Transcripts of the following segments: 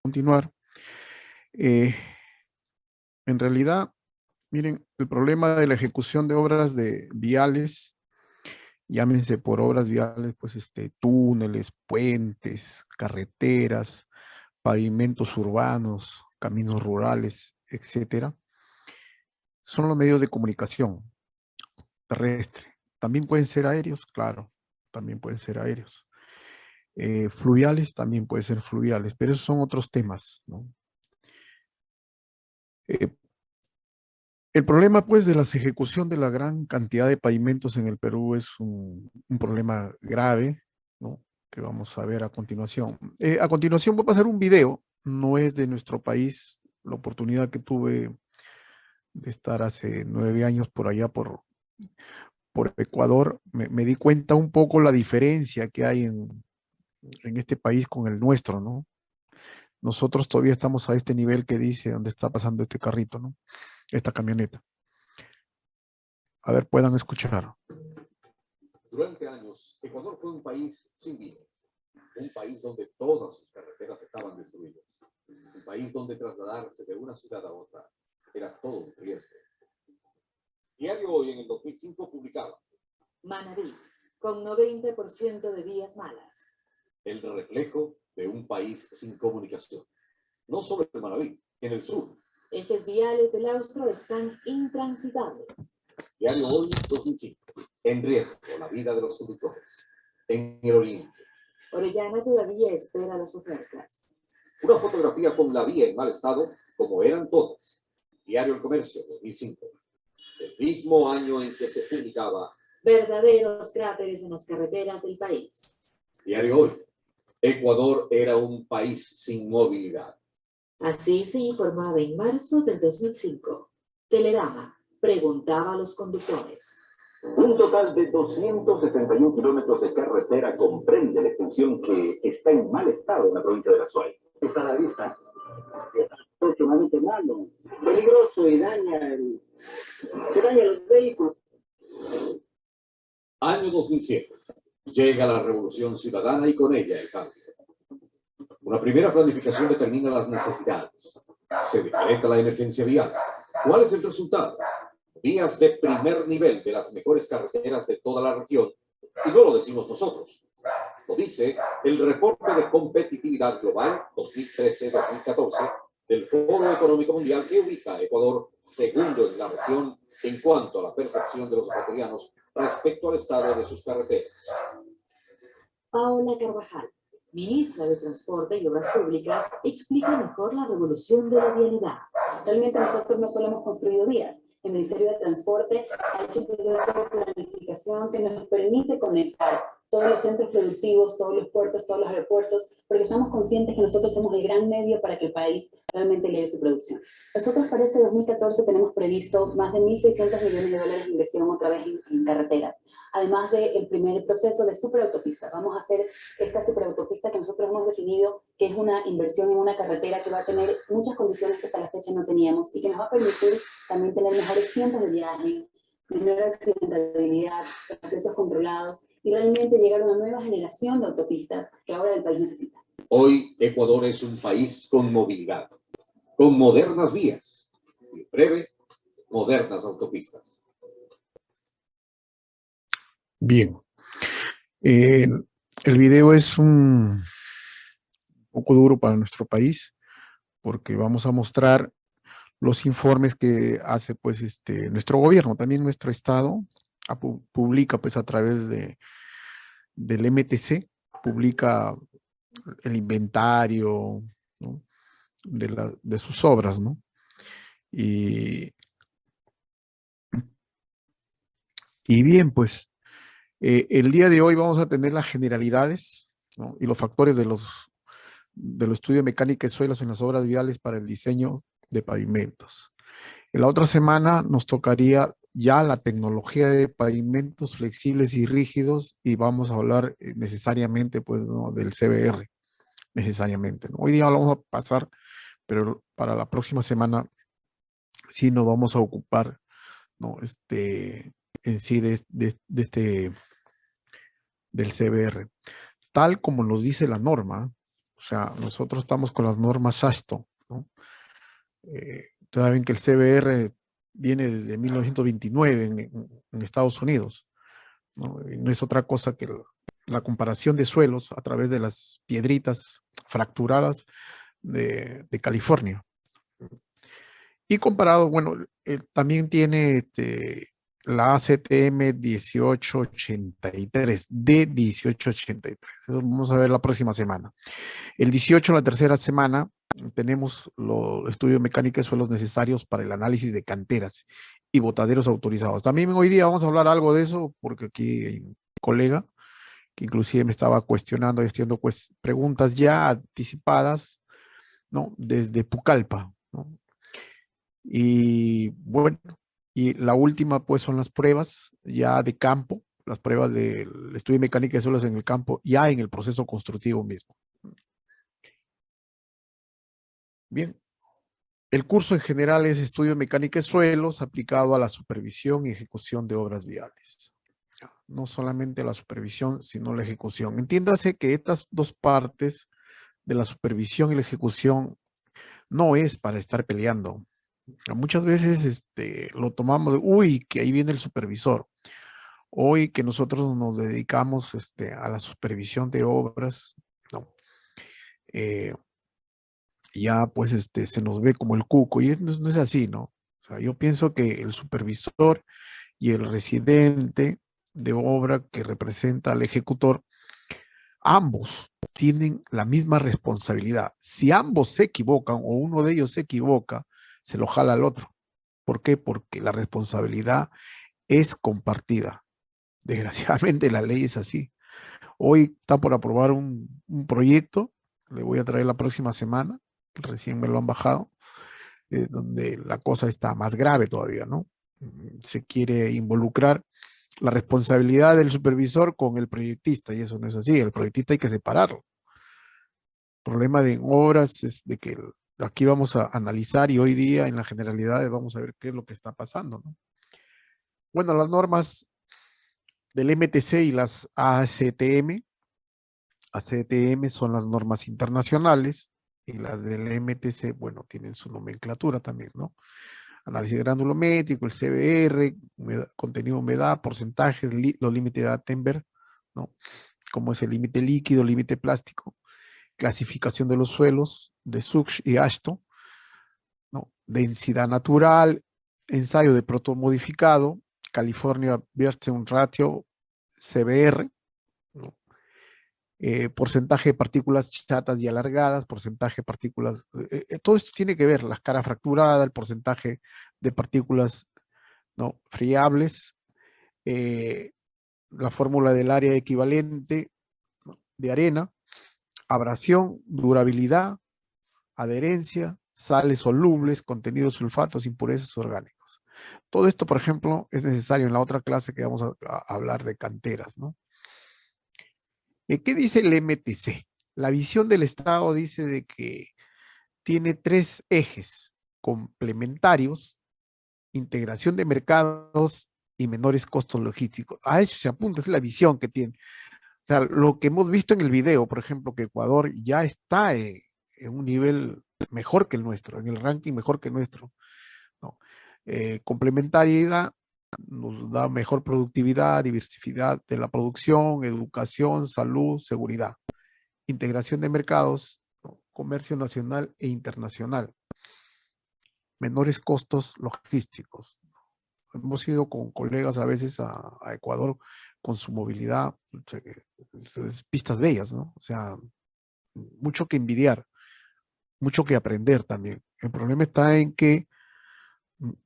continuar. En realidad, miren, el problema de la ejecución de obras de viales, llámense por obras viales, pues túneles, puentes, carreteras, pavimentos urbanos, caminos rurales, etcétera, son los medios de comunicación terrestre. También pueden ser aéreos, claro, también pueden ser aéreos. Fluviales también pueden ser fluviales, pero esos son otros temas, ¿no? El problema, pues, de la ejecución de la gran cantidad de pavimentos en el Perú es un problema grave, ¿no? Que vamos a ver a continuación. A continuación voy a pasar un video, no es de nuestro país, la oportunidad que tuve de estar hace 9 años por allá, por Ecuador, me di cuenta un poco la diferencia que hay en este país con el nuestro, ¿no? Nosotros todavía estamos a este nivel que dice donde está pasando este carrito, ¿no? Esta camioneta. A ver, puedan escuchar. Durante años, Ecuador fue un país sin vías, un país donde todas sus carreteras estaban destruidas, un país donde trasladarse de una ciudad a otra era todo un riesgo. Diario Hoy en el 2005 publicaba: Manabí, con 90% de vías malas. El reflejo de un país sin comunicación. No solo en Manabí, en el sur. Ejes viales del Austro están intransitables. Diario Hoy 2005. En riesgo la vida de los conductores. En el oriente. Orellana todavía espera las ofertas. Una fotografía con la vía en mal estado, como eran todas. Diario El Comercio 2005. El mismo año en que se publicaba verdaderos cráteres en las carreteras del país. Diario Hoy. Ecuador era un país sin movilidad. Así se informaba en marzo del 2005. Telerama preguntaba a los conductores. Un total de 271 kilómetros de carretera comprende la extensión que está en mal estado en la provincia de La Suárez. Está a la vista. Es sumamente malo, peligroso y daña los vehículos. Año 2007. Llega la Revolución Ciudadana y con ella el cambio. Una primera planificación determina las necesidades. Se decreta la emergencia vial. ¿Cuál es el resultado? Vías de primer nivel de las mejores carreteras de toda la región. Y no lo decimos nosotros. Lo dice el reporte de competitividad global 2013-2014 del Foro Económico Mundial, que ubica a Ecuador segundo en la región en cuanto a la percepción de los ecuatorianos respecto al estado de sus carreteras. Paola Carvajal, ministra de Transporte y Obras Públicas, explica mejor la revolución de la vialidad. Realmente nosotros no solo hemos construido vías. El Ministerio de Transporte ha hecho un proceso de planificación que nos permite conectar todos los centros productivos, todos los puertos, todos los aeropuertos, porque estamos conscientes que nosotros somos el gran medio para que el país realmente eleve su producción. Nosotros para este 2014 tenemos previsto más de 1.600 millones de dólares de inversión otra vez en carreteras, además del primer proceso de superautopista. Vamos a hacer esta superautopista que nosotros hemos definido que es una inversión en una carretera que va a tener muchas condiciones que hasta la fecha no teníamos y que nos va a permitir también tener mejores tiempos de viaje, menor accidentabilidad, accesos controlados y realmente llegar a una nueva generación de autopistas que ahora el país necesita. Hoy Ecuador es un país con movilidad, con modernas vías y en breve, modernas autopistas. Bien. El video es un poco duro para nuestro país porque vamos a mostrar los informes que hace pues nuestro gobierno, también nuestro estado publica pues a través del MTC, publica el inventario, ¿no? de sus obras, ¿no? Y bien, pues el día de hoy vamos a tener las generalidades, ¿no? Y los factores del estudio de mecánica de suelos en las obras viales para el diseño de pavimentos. En la otra semana nos tocaría ya la tecnología de pavimentos flexibles y rígidos y vamos a hablar necesariamente pues, ¿no? del CBR, necesariamente, ¿no? Hoy día lo vamos a pasar, pero para la próxima semana sí nos vamos a ocupar, ¿no? En sí del CBR. Tal como nos dice la norma, O sea, nosotros estamos con las normas ASTO, ¿no? Ustedes ven que el CBR viene desde 1929 en Estados Unidos, ¿no? Y no es otra cosa que la comparación de suelos a través de las piedritas fracturadas de California. Y comparado, bueno, también tiene la ACTM 1883, D1883. Eso vamos a ver la próxima semana. El 18, la tercera semana, tenemos los estudios de mecánica de suelos necesarios para el análisis de canteras y botaderos autorizados. También hoy día vamos a hablar algo de eso, porque aquí hay un colega que inclusive me estaba cuestionando y haciendo preguntas ya anticipadas, ¿no? Desde Pucallpa, ¿no? Y bueno, y la última pues son las pruebas ya de campo, las pruebas del estudio de mecánica de suelos en el campo, ya en el proceso constructivo mismo. Bien, el curso en general es estudio de mecánica de suelos aplicado a la supervisión y ejecución de obras viales. No solamente la supervisión, sino la ejecución. Entiéndase que estas dos partes de la supervisión y la ejecución no es para estar peleando. Muchas veces lo tomamos de, uy, que ahí viene el supervisor. Hoy que nosotros nos dedicamos a la supervisión de obras, ¿no? Ya pues se nos ve como el cuco y no es así, ¿no? O sea, yo pienso que el supervisor y el residente de obra que representa al ejecutor, ambos tienen la misma responsabilidad. Si ambos se equivocan o uno de ellos se equivoca, se lo jala al otro. ¿Por qué? Porque la responsabilidad es compartida. Desgraciadamente la ley es así. Hoy está por aprobar un proyecto, le voy a traer la próxima semana, recién me lo han bajado, donde la cosa está más grave todavía, ¿no? Se quiere involucrar la responsabilidad del supervisor con el proyectista, y eso no es así. El proyectista hay que separarlo. El problema de obras es de que aquí vamos a analizar y hoy día en la generalidad vamos a ver qué es lo que está pasando, ¿no? Bueno, las normas del MTC y las ACTM. ACTM son las normas internacionales y las del MTC, bueno, tienen su nomenclatura también, ¿no? Análisis granulométrico, el CBR, contenido, humedad, porcentajes, los límites de Attenberg, ¿no? Como es el límite líquido, límite plástico, clasificación de los suelos de Suksh y Ashton, ¿no? Densidad natural, ensayo de protomodificado, California Bertrand Ratio, CBR, ¿no? Porcentaje de partículas chatas y alargadas, porcentaje de partículas, todo esto tiene que ver, la cara fracturada, el porcentaje de partículas, ¿no? Friables, la fórmula del área equivalente, ¿no? De arena, abrasión, durabilidad, adherencia, sales solubles, contenidos sulfatos, impurezas orgánicos. Todo esto, por ejemplo, es necesario en la otra clase que vamos a hablar de canteras, ¿no? ¿Qué dice el MTC? La visión del Estado dice de que tiene 3 ejes complementarios: integración de mercados y menores costos logísticos. A eso se apunta, es la visión que tiene. O sea, lo que hemos visto en el video, por ejemplo, que Ecuador ya está en un nivel mejor que el nuestro, en el ranking mejor que el nuestro, ¿no? Complementariedad nos da mejor productividad, diversidad de la producción, educación, salud, seguridad. Integración de mercados, ¿no? Comercio nacional e internacional. Menores costos logísticos. Hemos ido con colegas a veces a Ecuador con su movilidad, o sea, pistas bellas, ¿no? O sea, mucho que envidiar, mucho que aprender también. El problema está en que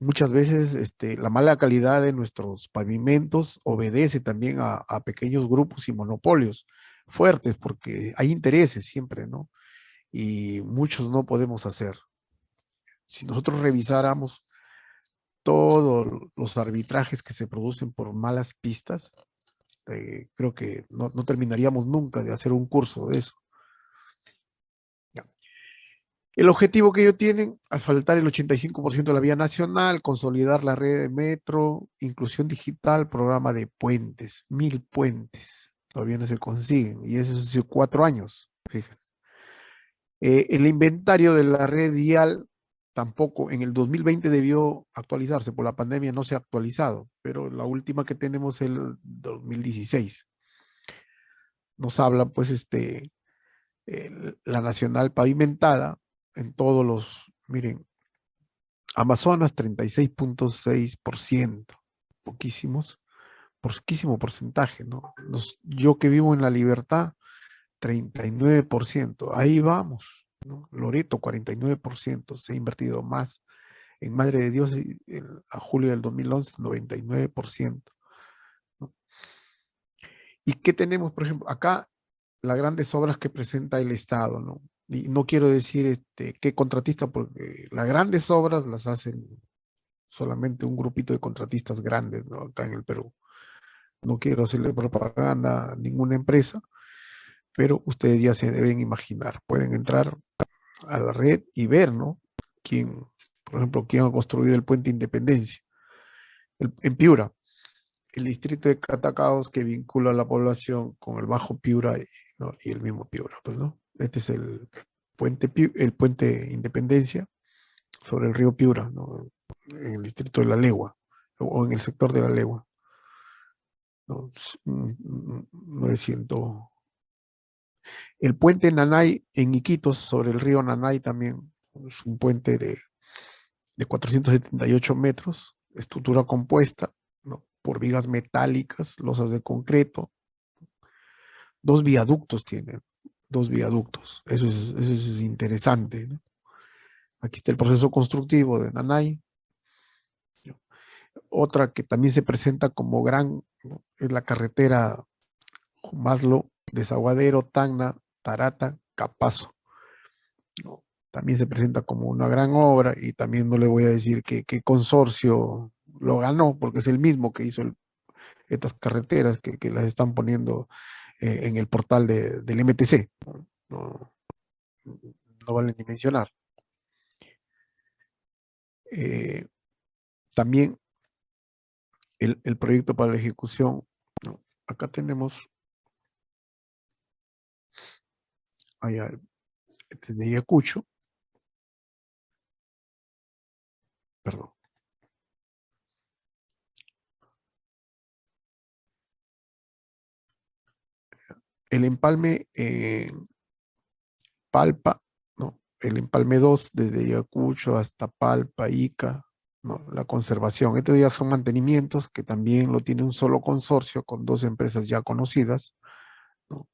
muchas veces la mala calidad de nuestros pavimentos obedece también a pequeños grupos y monopolios fuertes, porque hay intereses siempre, ¿no? Y muchos no podemos hacer. Si nosotros revisáramos todos los arbitrajes que se producen por malas pistas, creo que no terminaríamos nunca de hacer un curso de eso. Ya. El objetivo que ellos tienen: asfaltar el 85% de la vía nacional, consolidar la red de metro, inclusión digital, programa de puentes, 1000 puentes. Todavía no se consiguen, y eso es 4 años, fíjense. El inventario de la red vial tampoco, en el 2020 debió actualizarse, por la pandemia no se ha actualizado, pero la última que tenemos es el 2016. Nos habla, pues, la nacional pavimentada en todos los, miren, Amazonas 36.6%, poquísimo porcentaje, ¿no? Yo que vivo en La Libertad, 39%, ahí vamos, ¿no? Loreto, 49%, se ha invertido más. En Madre de Dios, a julio del 2011, 99%, ¿no? ¿Y qué tenemos, por ejemplo? Acá, las grandes obras que presenta el Estado, ¿no? Y no quiero decir qué contratista, porque las grandes obras las hacen solamente un grupito de contratistas grandes, ¿no? Acá en el Perú. No quiero hacerle propaganda a ninguna empresa, pero ustedes ya se deben imaginar. Pueden entrar a la red y ver, ¿no? Quién, por ejemplo, quién ha construido el puente Independencia. En Piura, el distrito de Catacaos que vincula a la población con el Bajo Piura ¿no? Y el mismo Piura, pues, ¿no? Este es el puente Independencia sobre el río Piura, ¿no? En el distrito de La Legua, o en el sector de La Legua, ¿no? 900. El puente Nanay en Iquitos, sobre el río Nanay también, es un puente de 478 metros, estructura compuesta, ¿no? Por vigas metálicas, losas de concreto. 2 viaductos tienen, 2 viaductos. Eso es interesante, ¿no? Aquí está el proceso constructivo de Nanay. Otra que también se presenta como gran, ¿no? Es la carretera Maslo, Desaguadero, Tacna, Tarata, Capazo, ¿no? También se presenta como una gran obra y también no le voy a decir qué consorcio lo ganó, porque es el mismo que hizo estas carreteras que las están poniendo en el portal del MTC. No, no vale ni mencionar. También el proyecto para la ejecución, ¿no? Acá tenemos allá, de Ayacucho, perdón. El empalme Palpa, ¿no? El empalme 2 desde Ayacucho hasta Palpa, Ica, ¿no? La conservación. Estos ya son mantenimientos que también lo tiene un solo consorcio con 2 empresas ya conocidas, ¿no?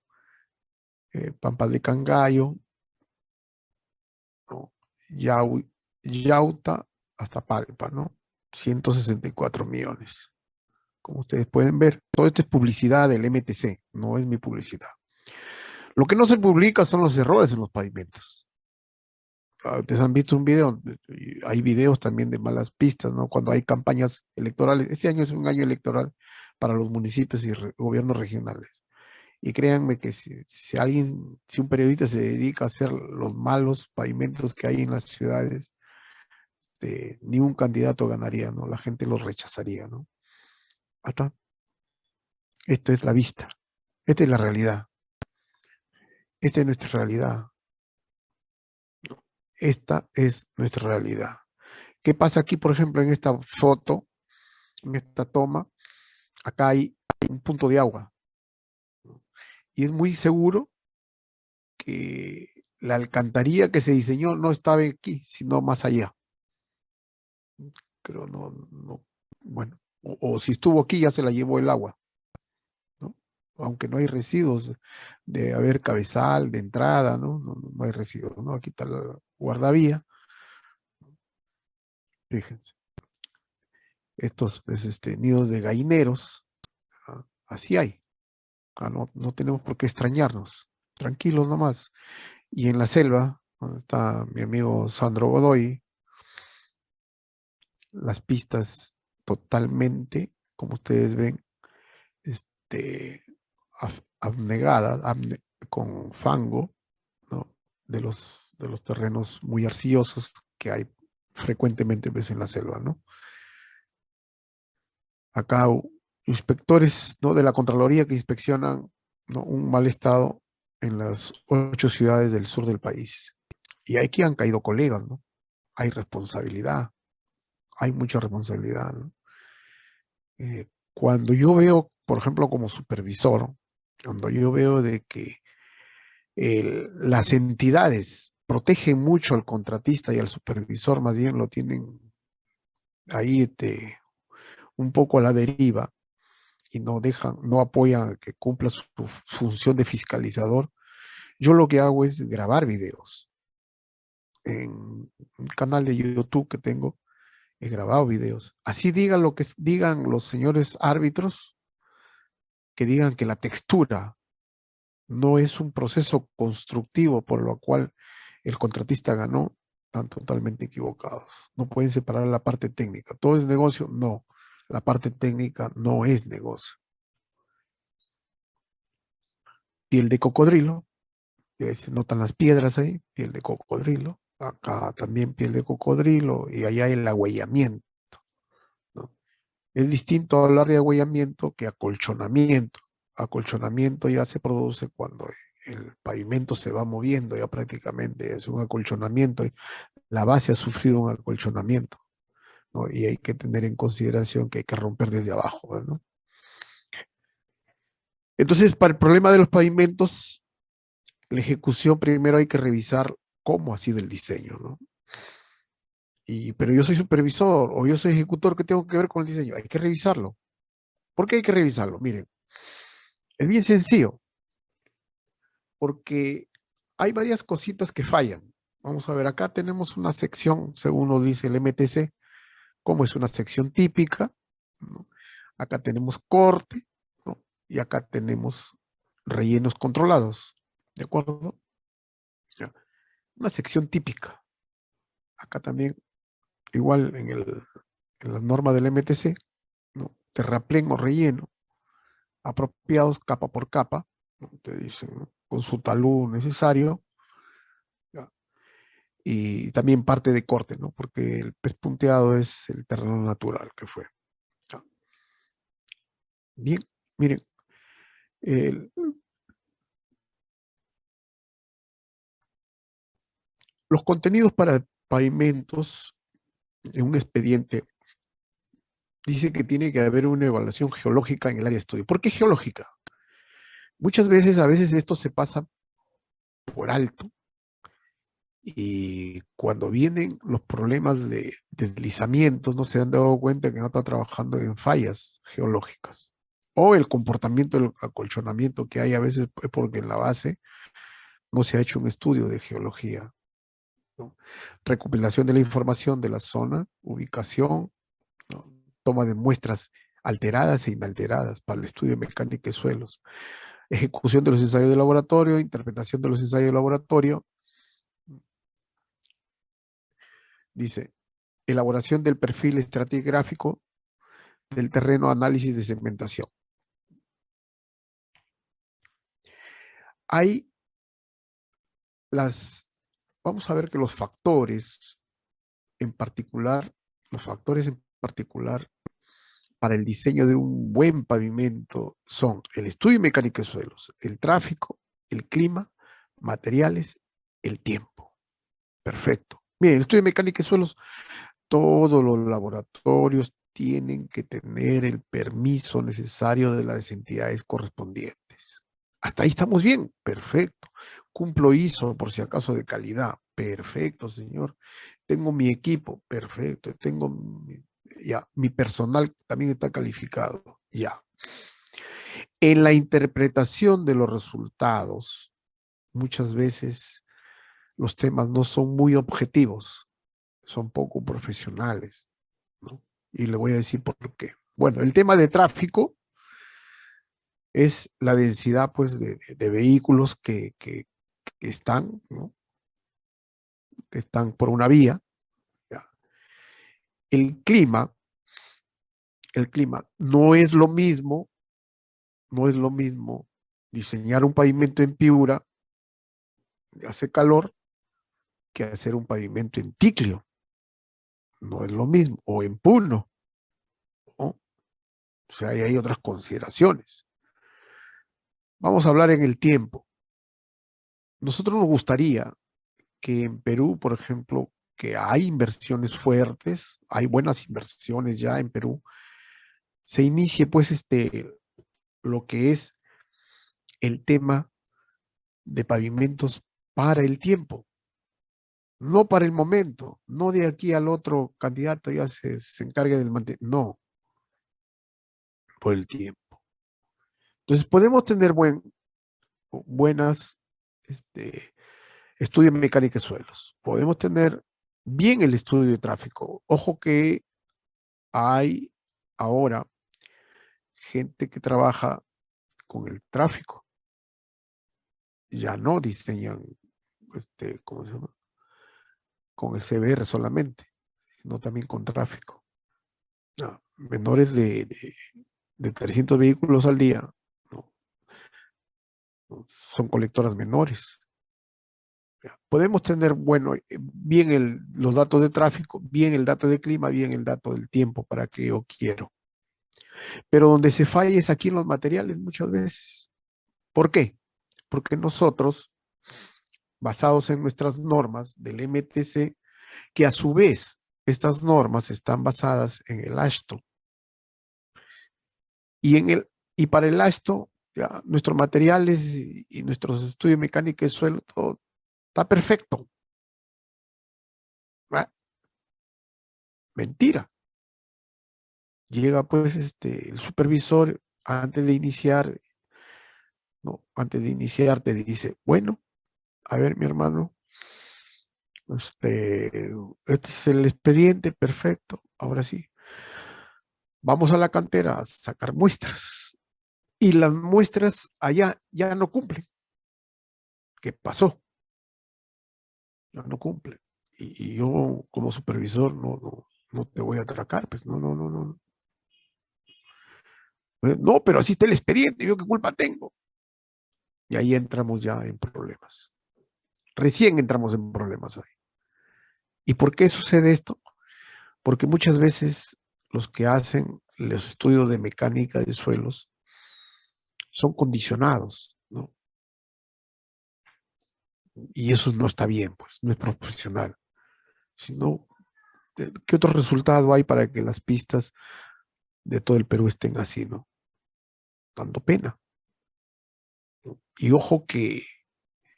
Pampa de Cangallo, ¿no? Yauta hasta Palpa, ¿no? 164 millones. Como ustedes pueden ver, todo esto es publicidad del MTC, no es mi publicidad. Lo que no se publica son los errores en los pavimentos. Ustedes han visto un video, hay videos también de malas pistas, ¿no? Cuando hay campañas electorales. Este año es un año electoral para los municipios y gobiernos regionales. Y créanme que si un periodista se dedica a hacer los malos pavimentos que hay en las ciudades, ni un candidato ganaría, ¿no? La gente los rechazaría, ¿no? Hasta. Esto es la vista. Esta es la realidad. Esta es nuestra realidad. Esta es nuestra realidad. ¿Qué pasa aquí, por ejemplo, en esta foto, en esta toma? Acá hay un punto de agua. Y es muy seguro que la alcantarilla que se diseñó no estaba aquí, sino más allá. Pero no, bueno, o si estuvo aquí ya se la llevó el agua, ¿no? Aunque no hay residuos de haber cabezal, de entrada, ¿no? No hay residuos, ¿no? Aquí está la guardavía. Fíjense. Estos pues, nidos de gallineros, ¿ah? Así hay. No tenemos por qué extrañarnos. Tranquilos nomás. Y en la selva, donde está mi amigo Sandro Godoy, las pistas totalmente, como ustedes ven, abnegadas, con fango, ¿no? De los terrenos muy arcillosos que hay frecuentemente pues, en la selva, ¿no? Acá inspectores, ¿no? De la Contraloría que inspeccionan, ¿no? Un mal estado en las 8 ciudades del sur del país. Y aquí han caído colegas, ¿no? Hay responsabilidad, hay mucha responsabilidad, ¿no? Cuando yo veo, por ejemplo, como supervisor, cuando yo veo de que las entidades protegen mucho al contratista y al supervisor, más bien lo tienen ahí un poco a la deriva y no dejan, no apoyan a que cumpla su función de fiscalizador, yo lo que hago es grabar videos. En un canal de YouTube que tengo, he grabado videos. Así digan lo que digan los señores árbitros, que digan que la textura no es un proceso constructivo por lo cual el contratista ganó, están totalmente equivocados. No pueden separar la parte técnica. ¿Todo es negocio? No. La parte técnica no es negocio. Piel de cocodrilo, se notan las piedras ahí, piel de cocodrilo. Acá también piel de cocodrilo y allá el agüellamiento, ¿no? Es distinto hablar de agüellamiento que acolchonamiento. Acolchonamiento ya se produce cuando el pavimento se va moviendo, ya prácticamente es un acolchonamiento. La base ha sufrido un acolchonamiento, ¿no? Y hay que tener en consideración que hay que romper desde abajo, ¿no? Entonces, para el problema de los pavimentos, la ejecución primero hay que revisar cómo ha sido el diseño, ¿no? Pero yo soy supervisor o yo soy ejecutor, ¿qué tengo que ver con el diseño? Hay que revisarlo. ¿Por qué hay que revisarlo? Miren, es bien sencillo, porque hay varias cositas que fallan. Vamos a ver, acá tenemos una sección, según nos dice el MTC, como es una sección típica, ¿no? Acá tenemos corte, ¿no? Y acá tenemos rellenos controlados, ¿de acuerdo? Ya. Una sección típica. Acá también, igual en la norma del MTC, ¿no? Terraplén o relleno, apropiados capa por capa, ¿no? Te dicen, ¿no? Con su talud necesario, ¿ya? Y también parte de corte, ¿no? Porque el pez punteado es el terreno natural que fue, ¿ya? Bien, miren, el, los contenidos para pavimentos en un expediente dice que tiene que haber una evaluación geológica en el área de estudio. ¿Por qué geológica? Muchas veces, a veces esto se pasa por alto y cuando vienen los problemas de deslizamientos no se han dado cuenta que no está trabajando en fallas geológicas. O el comportamiento del acolchonamiento que hay a veces es porque en la base no se ha hecho un estudio de geología, ¿no? Recopilación de la información de la zona, ubicación, ¿no? Toma de muestras alteradas e inalteradas para el estudio de mecánica de suelos, ejecución de los ensayos de laboratorio, interpretación de los ensayos de laboratorio. Dice, elaboración del perfil estratigráfico del terreno, análisis de segmentación. Hay vamos a ver que los factores en particular para el diseño de un buen pavimento son el estudio de mecánica de suelos, el tráfico, el clima, materiales, el tiempo. Perfecto. Miren, el estudio de mecánica de suelos, todos los laboratorios tienen que tener el permiso necesario de las entidades correspondientes. Hasta ahí estamos bien, perfecto. Cumplo ISO por si acaso de calidad, perfecto, señor. Tengo mi equipo, perfecto. Tengo mi personal también está calificado, ya. En la interpretación de los resultados, muchas veces los temas no son muy objetivos, son poco profesionales, ¿no? Y le voy a decir por qué. Bueno, el tema de tráfico es la densidad, pues, de vehículos que están, ¿no? Que están por una vía. ¿Ya? El clima no es lo mismo diseñar un pavimento en Piura, hace calor, que hacer un pavimento en Ticlio. No es lo mismo, o en Puno, ¿no? O sea, hay otras consideraciones. Vamos a hablar en el tiempo. Nosotros nos gustaría que en Perú, por ejemplo, que hay inversiones fuertes, hay buenas inversiones ya en Perú, se inicie pues lo que es el tema de pavimentos para el tiempo, no para el momento, no de aquí al otro candidato ya se encargue del mantenimiento, no, por el tiempo. Entonces podemos tener buenas estudios de mecánica de suelos, podemos tener bien el estudio de tráfico. Ojo que hay ahora gente que trabaja con el tráfico, ya no diseñan, ¿cómo se llama? Con el CBR solamente, sino también con tráfico. No, menores de 300 vehículos al día, no, son colectoras menores. Podemos tener, bueno, bien los datos de tráfico, bien el dato de clima, bien el dato del tiempo para que yo quiero. Pero donde se falla es aquí en los materiales muchas veces. ¿Por qué? Porque nosotros, basados en nuestras normas del MTC, que a su vez estas normas están basadas en el AASHTO, y para el AASHTO, ya, nuestros materiales y nuestros estudios de mecánica de suelo, todo está perfecto. ¿Ah? Mentira. Llega pues el supervisor antes de iniciar, ¿no? Antes de iniciar te dice, bueno, a ver mi hermano, este es el expediente, perfecto, ahora sí. Vamos a la cantera a sacar muestras. Y las muestras allá ya no cumplen. ¿Qué pasó? Ya no cumplen. Y yo como supervisor no te voy a atracar, pues no. No, pero así está el expediente, ¿yo qué culpa tengo? Y ahí entramos ya en problemas. Recién entramos en problemas ahí. ¿Y por qué sucede esto? Porque muchas veces los que hacen los estudios de mecánica de suelos son condicionados, ¿no? Y eso no está bien, pues, no es profesional. Sino, ¿qué otro resultado hay para que las pistas de todo el Perú estén así, ¿no? Dando pena. Y ojo que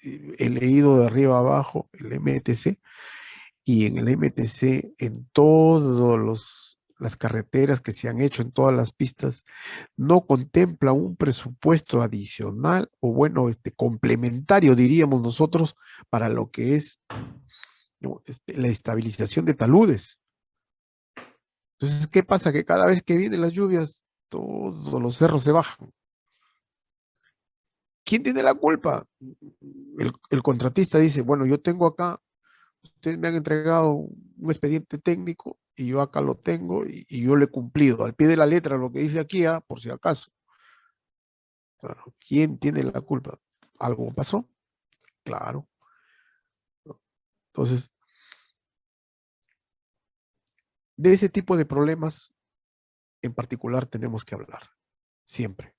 he leído de arriba abajo el MTC, y en el MTC, en todas las carreteras que se han hecho, en todas las pistas, no contempla un presupuesto adicional o bueno, complementario, diríamos nosotros, para lo que es, ¿no? La estabilización de taludes. Entonces, ¿qué pasa? Que cada vez que vienen las lluvias, todos los cerros se bajan. ¿Quién tiene la culpa? El contratista dice, bueno, yo tengo acá, ustedes me han entregado un expediente técnico y yo acá lo tengo y yo le he cumplido al pie de la letra lo que dice aquí, por si acaso. Claro, ¿quién tiene la culpa? ¿Algo pasó? Claro. Entonces, de ese tipo de problemas en particular tenemos que hablar, siempre.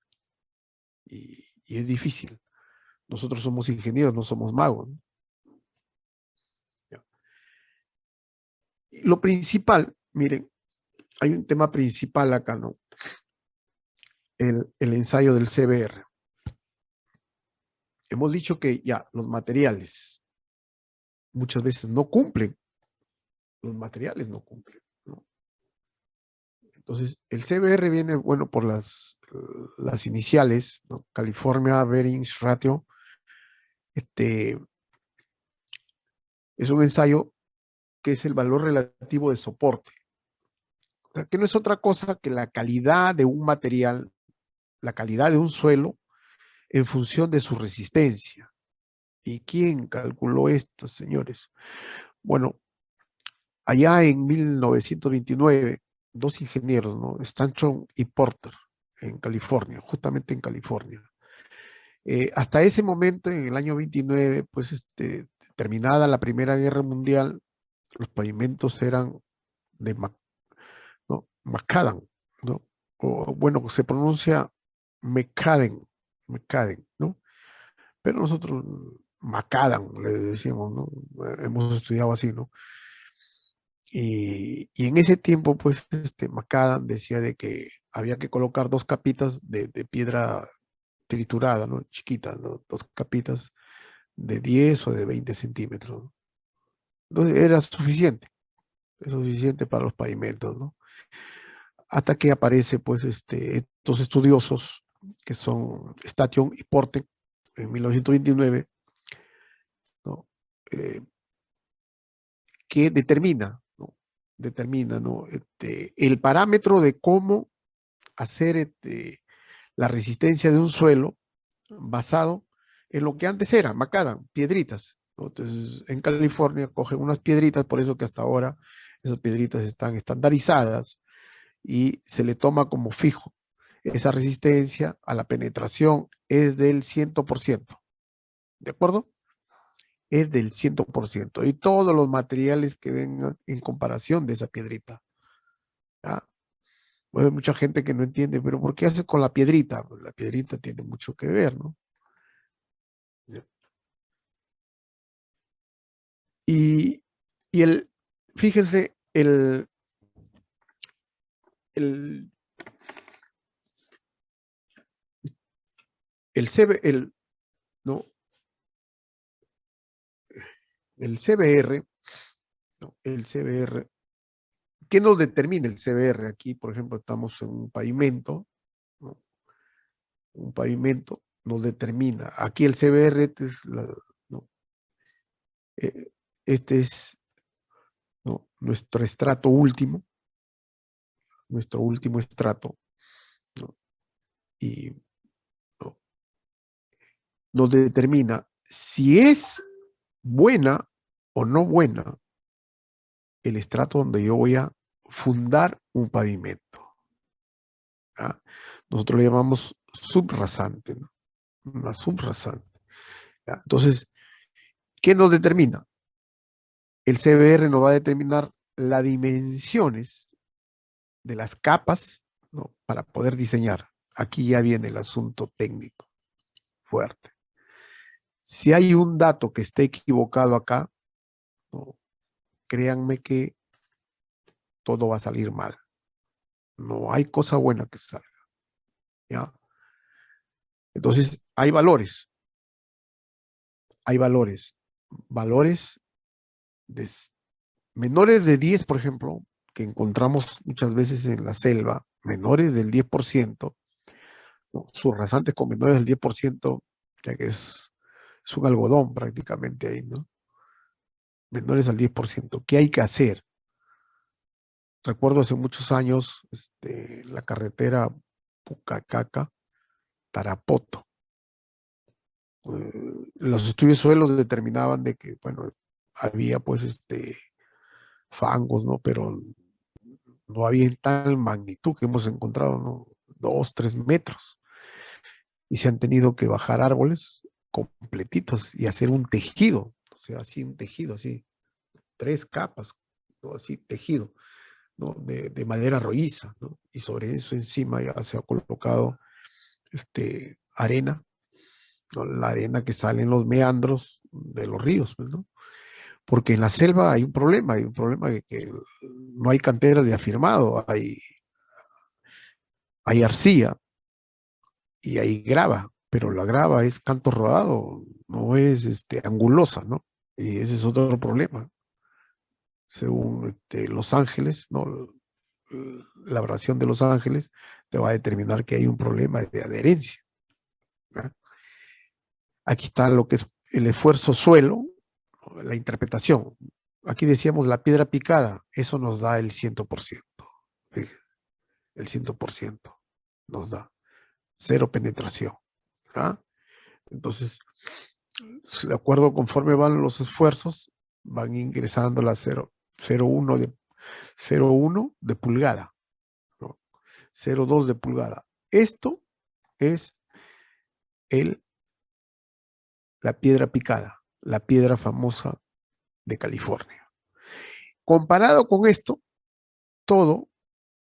Y es difícil. Nosotros somos ingenieros, no somos magos, ¿no? Lo principal, miren, hay un tema principal acá, ¿no? El ensayo del CBR. Hemos dicho que ya los materiales muchas veces no cumplen. Los materiales no cumplen, ¿no? Entonces, el CBR viene, bueno, por las iniciales, ¿no? California Bearings Ratio. Es un ensayo que es el valor relativo de soporte. O sea, que no es otra cosa que la calidad de un material, la calidad de un suelo en función de su resistencia. ¿Y quién calculó esto, señores? Bueno, allá en 1929, dos ingenieros, ¿no? Stanton y Porter, en California, justamente en California. Hasta ese momento, en el año 29, pues terminada la Primera Guerra Mundial, los pavimentos eran de ¿no? Macadam, ¿no? O bueno, se pronuncia McCadden, ¿no? Pero nosotros macadam, le decimos, ¿no? Hemos estudiado así, ¿no? Y en ese tiempo, pues, macadam decía de que había que colocar 2 capitas de piedra triturada, ¿no? Chiquitas, ¿no? 2 capitas de 10 o de 20 centímetros, ¿no? Entonces era suficiente, es suficiente para los pavimentos, ¿no? Hasta que aparece, pues, estos estudiosos que son Station y Porte en 1929, ¿no? Que determina, ¿no? Determina, ¿no? El parámetro de cómo hacer la resistencia de un suelo basado en lo que antes era macadam, piedritas, ¿no? Entonces, en California cogen unas piedritas, por eso que hasta ahora esas piedritas están estandarizadas y se le toma como fijo. Esa resistencia a la penetración es del 100%, ¿de acuerdo? Es del 100%. Y todos los materiales que vengan en comparación de esa piedrita. ¿Ya? Pues hay mucha gente que no entiende, pero ¿por qué haces con la piedrita? Pues la piedrita tiene mucho que ver, ¿no? Y, fíjense, el, ¿no? El CBR, ¿no? El CBR, ¿qué nos determina el CBR? Aquí, por ejemplo, estamos en un pavimento, ¿no? Un pavimento nos determina. Aquí el CBR ¿no? Este es, ¿no? Nuestro estrato último, nuestro último estrato, ¿no? Y, ¿no? Nos determina si es buena o no buena el estrato donde yo voy a fundar un pavimento. ¿Ah? Nosotros le llamamos subrasante, ¿no? Una subrasante. ¿Ya? Entonces, ¿qué nos determina? El CBR nos va a determinar las dimensiones de las capas, ¿no? Para poder diseñar. Aquí ya viene el asunto técnico fuerte. Si hay un dato que esté equivocado acá, ¿no? Créanme que todo va a salir mal. No hay cosa buena que salga. ¿Ya? Entonces, hay valores. Hay valores. Valores menores de 10, por ejemplo, que encontramos muchas veces en la selva, menores del 10%, ¿no? Subrasantes con menores del 10%, ya que es un algodón prácticamente ahí, ¿no? Menores al 10%. ¿Qué hay que hacer? Recuerdo hace muchos años la carretera Pucacaca-Tarapoto. Los estudios de suelo determinaban de que, bueno, había pues fangos, ¿no? Pero no había en tal magnitud que hemos encontrado, ¿no? 2, 3 metros. Y se han tenido que bajar árboles completitos y hacer un tejido, o sea, así un tejido, así, 3 capas, ¿no? Así tejido, ¿no? De madera rolliza, ¿no? Y sobre eso encima ya se ha colocado arena, ¿no? La arena que sale en los meandros de los ríos, pues, ¿no? Porque en la selva hay un problema de que no hay canteras de afirmado, hay arcilla y hay grava, pero la grava es canto rodado, no es angulosa, ¿no? Y ese es otro problema. Según Los Ángeles, ¿no? La abrasión de Los Ángeles te va a determinar que hay un problema de adherencia, ¿no? Aquí está lo que es el esfuerzo suelo, la interpretación. Aquí decíamos la piedra picada, eso nos da el 100%. El 100% nos da cero penetración. ¿Ah? Entonces, de acuerdo conforme van los esfuerzos, van ingresando la 0,1 de pulgada, ¿no? 0,2 de pulgada. Esto es la piedra picada, la piedra famosa de California. Comparado con esto, todo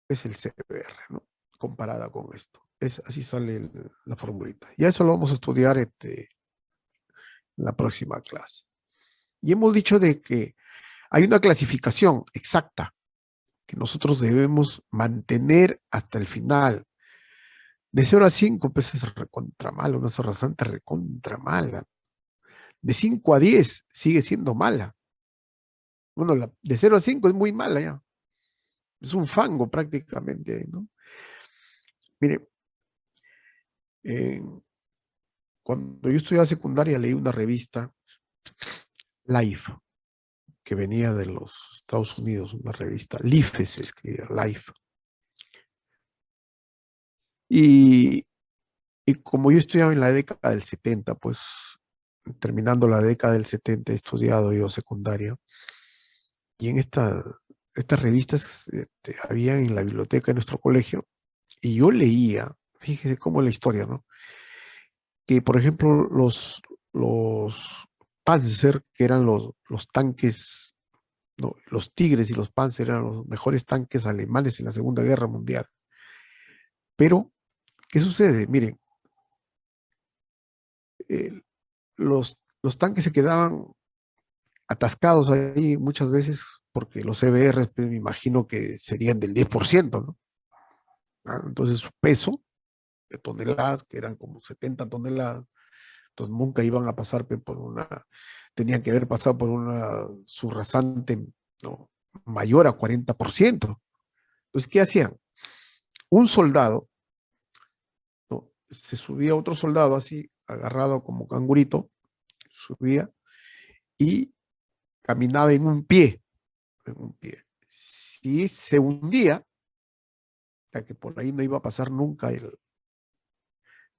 es el CBR, ¿no? Comparada con esto. Así sale la formulita. Ya eso lo vamos a estudiar la próxima clase. Y hemos dicho de que hay una clasificación exacta que nosotros debemos mantener hasta el final. De 0 a 5, pues es recontra mala, una zorrazante recontra mala. De 5 a 10 sigue siendo mala. Bueno, de 0 a 5 es muy mala ya. Es un fango prácticamente, ¿no? Mire, cuando yo estudiaba secundaria leí una revista, Life, que venía de los Estados Unidos, una revista, Life se escribía, Life. Y como yo estudiaba en la década del 70, pues terminando la década del 70 he estudiado yo secundaria, y en estas revistas había en la biblioteca de nuestro colegio, y yo leía, fíjese cómo es la historia, ¿no? Que, por ejemplo, los Panzer, que eran los tanques, no, los Tigres y los Panzer eran los mejores tanques alemanes en la Segunda Guerra Mundial. Pero, ¿qué sucede? Miren, los tanques se quedaban atascados ahí muchas veces porque los CBR, pues, me imagino que serían del 10%, ¿no? Entonces su peso de toneladas, que eran como 70 toneladas, entonces nunca iban a pasar tenían que haber pasado por una subrasante, ¿no?, mayor a 40%. Entonces, ¿qué hacían? Un soldado, ¿no?, se subía otro soldado así, agarrado como cangurito, subía y caminaba en un pie. Si se hundía, ya que por ahí no iba a pasar nunca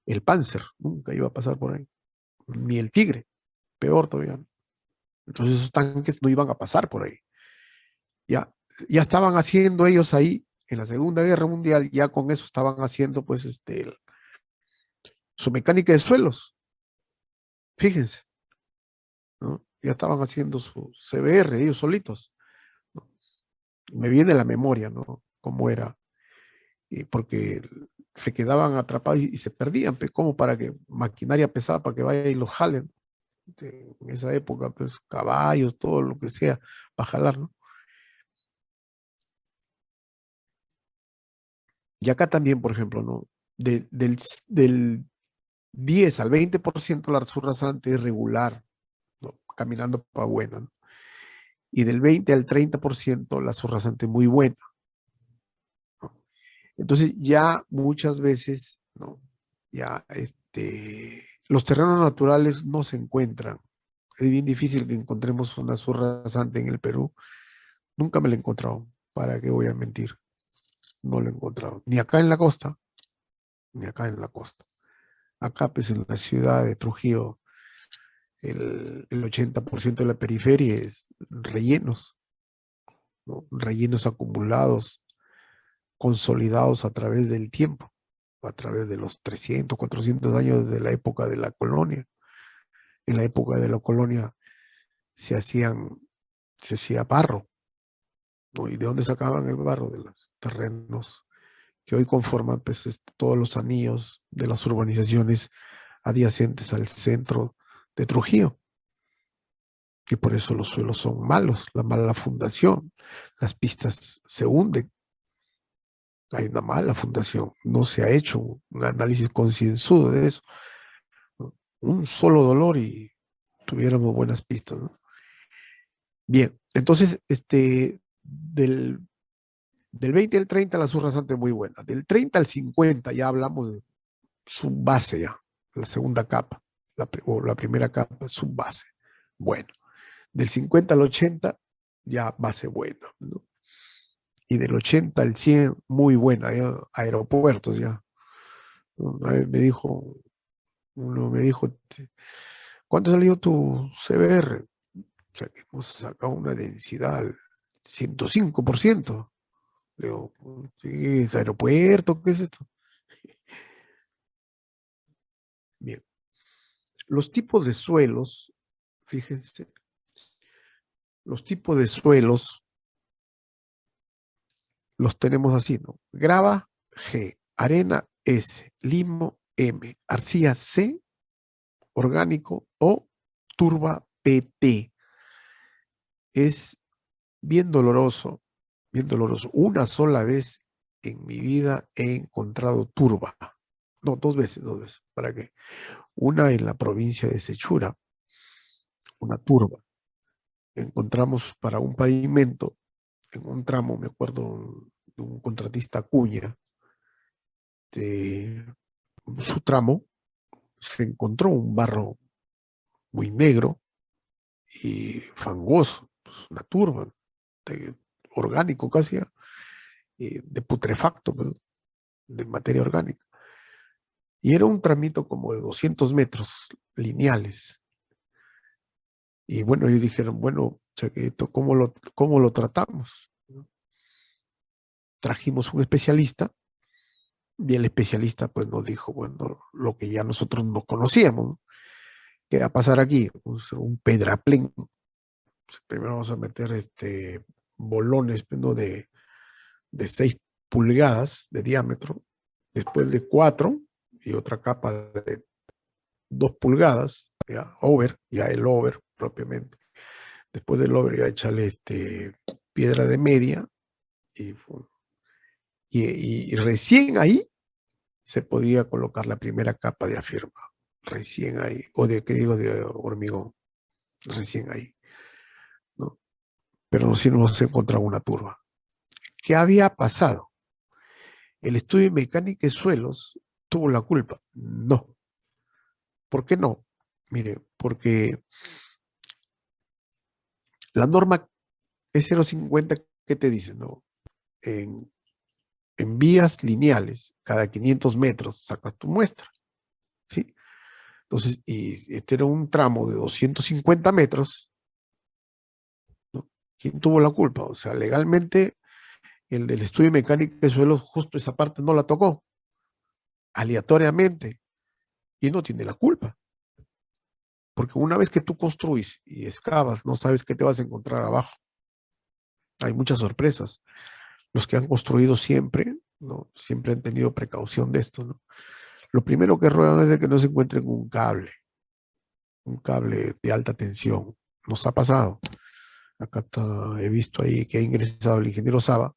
el Panzer, nunca iba a pasar por ahí, ni el Tigre, peor todavía. Entonces esos tanques no iban a pasar por ahí. Ya estaban haciendo ellos ahí, en la Segunda Guerra Mundial, ya con eso estaban haciendo pues su mecánica de suelos. Fíjense, ¿no? Ya estaban haciendo su CBR ellos solitos, ¿no? Me viene a la memoria, ¿no?, cómo era, porque se quedaban atrapados y se perdían, pues, como para que maquinaria pesada para que vaya y los jalen. En esa época, pues caballos, todo lo que sea, para jalar, ¿no? Y acá también, por ejemplo, ¿no?, del 10 al 20% la rasante es regular, ¿no?, caminando para buena, ¿no? Y del 20 al 30% la rasante muy buena, ¿no? Entonces ya muchas veces, ¿no?, ya los terrenos naturales no se encuentran. Es bien difícil que encontremos una rasante en el Perú. Nunca me la he encontrado. ¿Para qué voy a mentir? No lo he encontrado. Ni acá en la costa, ni acá en la costa. Acá, pues en la ciudad de Trujillo, el 80% de la periferia es rellenos, ¿no? Rellenos acumulados, consolidados a través del tiempo, a través de los 300, 400 años de la época de la colonia. En la época de la colonia se hacía barro, ¿no? ¿Y de dónde sacaban el barro? De los terrenos que hoy conforman, pues, todos los anillos de las urbanizaciones adyacentes al centro de Trujillo, que por eso los suelos son malos, la mala fundación, las pistas se hunden, hay una mala fundación, no se ha hecho un análisis concienzudo de eso, ¿no? Un solo dolor y tuviéramos buenas pistas, ¿no? Bien, entonces, del 20 al 30 la subrasante muy buena, del 30 al 50 ya hablamos de subbase ya, la segunda capa, o la primera capa, subbase, bueno. Del 50 al 80 ya base buena, ¿no? Y del 80 al 100 muy buena, ya, aeropuertos ya. Una vez uno me dijo, ¿cuánto salió tu CBR? O sea, que hemos sacado una densidad al 105%. Le digo, ¿sí, es aeropuerto? ¿Qué es esto? Bien. Los tipos de suelos, fíjense, los tipos de suelos los tenemos así, ¿no? Grava, G, arena, S, limo, M, arcilla, C, orgánico o turba PT. Es bien doloroso, bien doloroso. Una sola vez en mi vida he encontrado turba. No, dos veces. ¿Para qué? Una en la provincia de Sechura, una turba. Encontramos para un pavimento, en un tramo, me acuerdo, de un contratista Acuña, de su tramo, se encontró un barro muy negro y fangoso, pues, una turba, orgánico casi, de putrefacto, pues, de materia orgánica. Y era un tramito como de 200 metros lineales. Y bueno, ellos dijeron, bueno, Chaqueto, ¿cómo lo tratamos? Trajimos un especialista y el especialista pues nos dijo, bueno, lo que ya nosotros no conocíamos, ¿no? ¿Qué va a pasar aquí? Pues, un pedraplén. Primero vamos a meter bolones, ¿no? de 6 pulgadas de diámetro, después de 4 y otra capa de 2 pulgadas, ya, ya el over propiamente. Después del over ya echarle piedra de media y recién ahí se podía colocar la primera capa de afirma. Recién ahí, o de hormigón, recién ahí, ¿no? Pero si no se encontraba una turba. ¿Qué había pasado? ¿El estudio de mecánica de suelos tuvo la culpa? No. ¿Por qué no? Mire, porque la norma E050, ¿qué te dice? No? En vías lineales, cada 500 metros sacas tu muestra, ¿sí? Entonces, y este era un tramo de 250 metros, ¿no? ¿Quién tuvo la culpa? O sea, legalmente, el del estudio de mecánica de suelos, justo esa parte no la tocó, aleatoriamente, y no tiene la culpa. Porque una vez que tú construís y excavas, no sabes qué te vas a encontrar abajo. Hay muchas sorpresas. Los que han construido siempre, ¿no? Siempre han tenido precaución de esto, ¿no? Lo primero que ruegan es de que no se encuentren un cable de alta tensión. Nos ha pasado. Acá he visto ahí que ha ingresado el ingeniero Saba.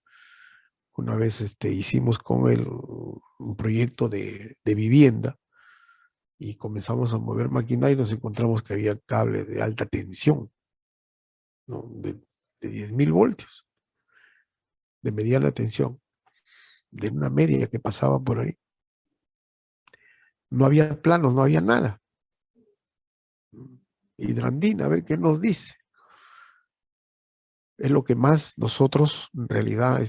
Una vez hicimos con él un proyecto de vivienda y comenzamos a mover maquinaria y nos encontramos que había cables de alta tensión, ¿no? de 10.000 voltios, de mediana tensión, de una media que pasaba por ahí. No había planos, no había nada. Hidrandina, a ver qué nos dice. Es lo que más nosotros, en realidad,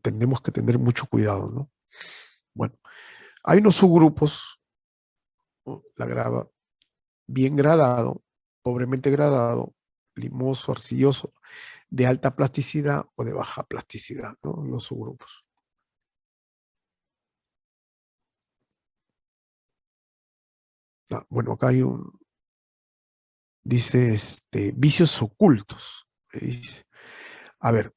tenemos que tener mucho cuidado, ¿no? Bueno, hay unos subgrupos, ¿no? La grava, bien gradado, pobremente gradado, limoso, arcilloso, de alta plasticidad o de baja plasticidad, ¿no? Los subgrupos. Bueno, acá hay dice, vicios ocultos. Dice. A ver,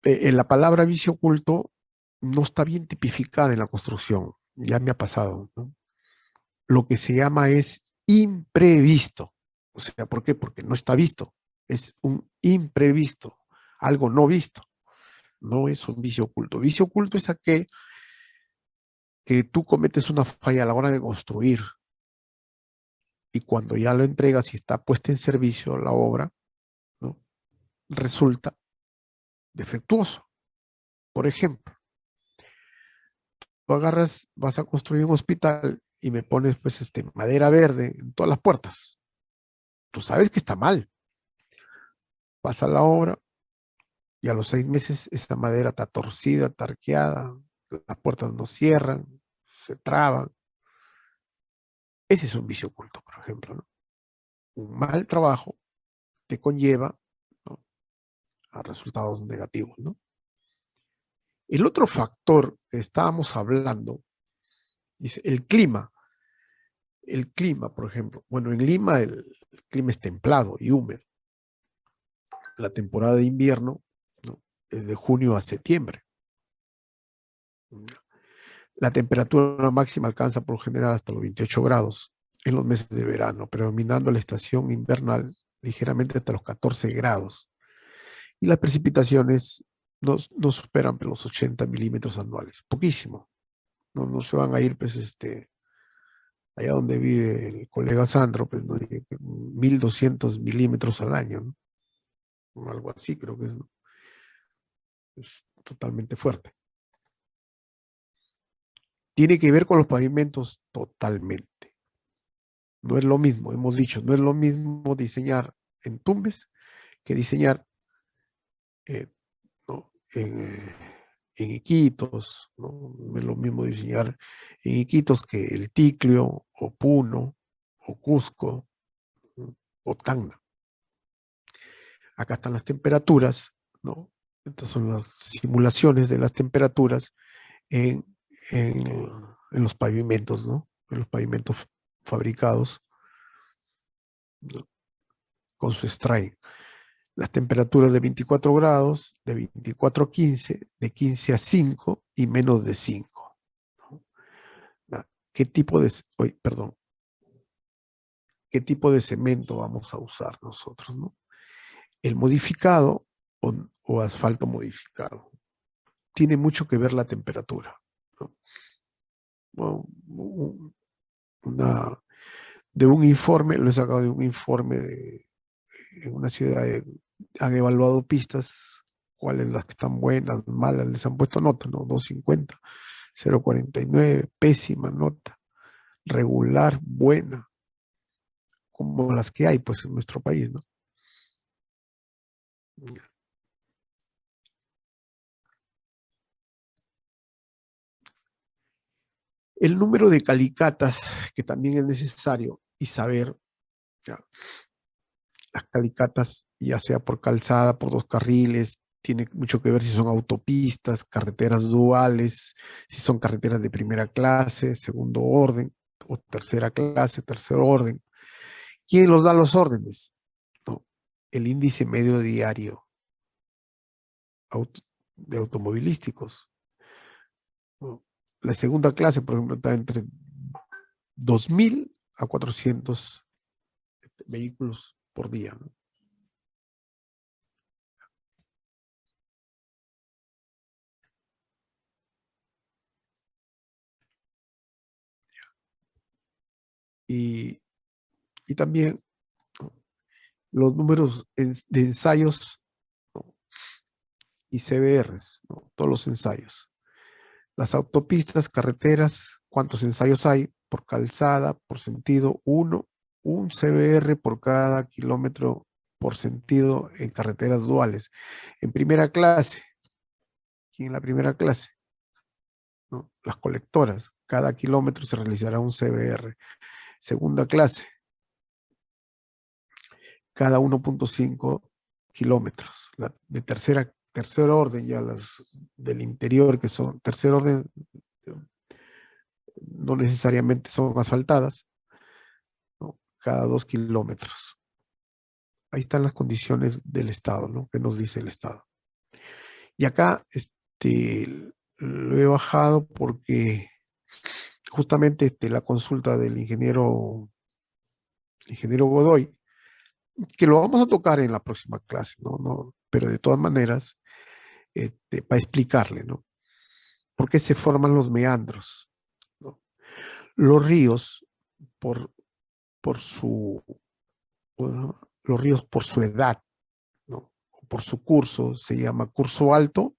en la palabra vicio oculto no está bien tipificada en la construcción, ya me ha pasado, ¿no? Lo que se llama es imprevisto. O sea, ¿por qué? Porque no está visto, es un imprevisto, algo no visto, no es un vicio oculto. Vicio oculto es aquel que tú cometes una falla a la hora de construir y cuando ya lo entregas y está puesta en servicio la obra, ¿no? Resulta defectuoso. Por ejemplo, tú agarras, vas a construir un hospital y me pones pues madera verde en todas las puertas. Tú sabes que está mal. Pasa la obra y a los 6 meses esa madera está torcida, está arqueada, las puertas no cierran, se traban. Ese es un vicio oculto, por ejemplo, ¿no? Un mal trabajo te conlleva, ¿no?, a resultados negativos, ¿no? El otro factor que estábamos hablando es el clima. El clima, por ejemplo. Bueno, en Lima el clima es templado y húmedo. La temporada de invierno, ¿no?, es de junio a septiembre. La temperatura máxima alcanza por lo general hasta los 28 grados en los meses de verano, predominando la estación invernal ligeramente hasta los 14 grados. Y las precipitaciones no superan los 80 milímetros anuales. Poquísimo. No se van a ir, pues, allá donde vive el colega Sandro, pues, ¿no? 1.200 milímetros al año, ¿no? O algo así creo que es, ¿no? Es totalmente fuerte. Tiene que ver con los pavimentos totalmente. No es lo mismo, hemos dicho, no es lo mismo diseñar en Tumbes que diseñar ¿no? en Iquitos, ¿no? No es lo mismo diseñar en Iquitos que el Ticlio, o Puno, o Cusco, ¿no? O Tacna. Acá están las temperaturas, ¿no? Estas son las simulaciones de las temperaturas en, en los pavimentos, ¿no? En los pavimentos fabricados, ¿no? Con su spray. Las temperaturas de 24 grados, de 24 a 15, de 15 a 5 y menos de 5. ¿No? ¿Qué tipo de, perdón, qué tipo de cemento vamos a usar nosotros, ¿no? El modificado o asfalto modificado. Tiene mucho que ver la temperatura, ¿no? De un informe, lo he sacado de un informe en una ciudad, han evaluado pistas, cuáles las que están buenas, malas, les han puesto nota, ¿no? 250, 0,49, pésima nota, regular, buena, como las que hay, pues, en nuestro país, ¿no? El número de calicatas, que también es necesario, y saber, ¿ya? Las calicatas, ya sea por calzada, por 2 carriles, tiene mucho que ver si son autopistas, carreteras duales, si son carreteras de primera clase, segundo orden, o tercera clase, tercer orden. ¿Quién los da los órdenes? No, el índice medio diario de automovilísticos. ¿No? La segunda clase, por ejemplo, está entre 2.000 a 400 vehículos por día, ¿no? Y también, ¿no? Los números de ensayos, ¿no? Y CBRs, ¿no? Todos los ensayos. Las autopistas, carreteras, ¿cuántos ensayos hay? Por calzada, por sentido 1, un CBR por cada kilómetro por sentido en carreteras duales. En primera clase, ¿quién en la primera clase? ¿No? Las colectoras, cada kilómetro se realizará un CBR. Segunda clase, cada 1,5 kilómetros. De tercer orden, ya las del interior, que son tercer orden, no necesariamente son asfaltadas, ¿no? Cada 2 kilómetros. Ahí están las condiciones del Estado, ¿no? ¿Qué nos dice el Estado? Y acá lo he bajado porque justamente la consulta del ingeniero Godoy, que lo vamos a tocar en la próxima clase, ¿no? Pero de todas maneras, para explicarle, ¿no? ¿Por qué se forman los meandros? ¿No? Los ríos, por su, los ríos por su edad, ¿no? Por su curso, se llama curso alto,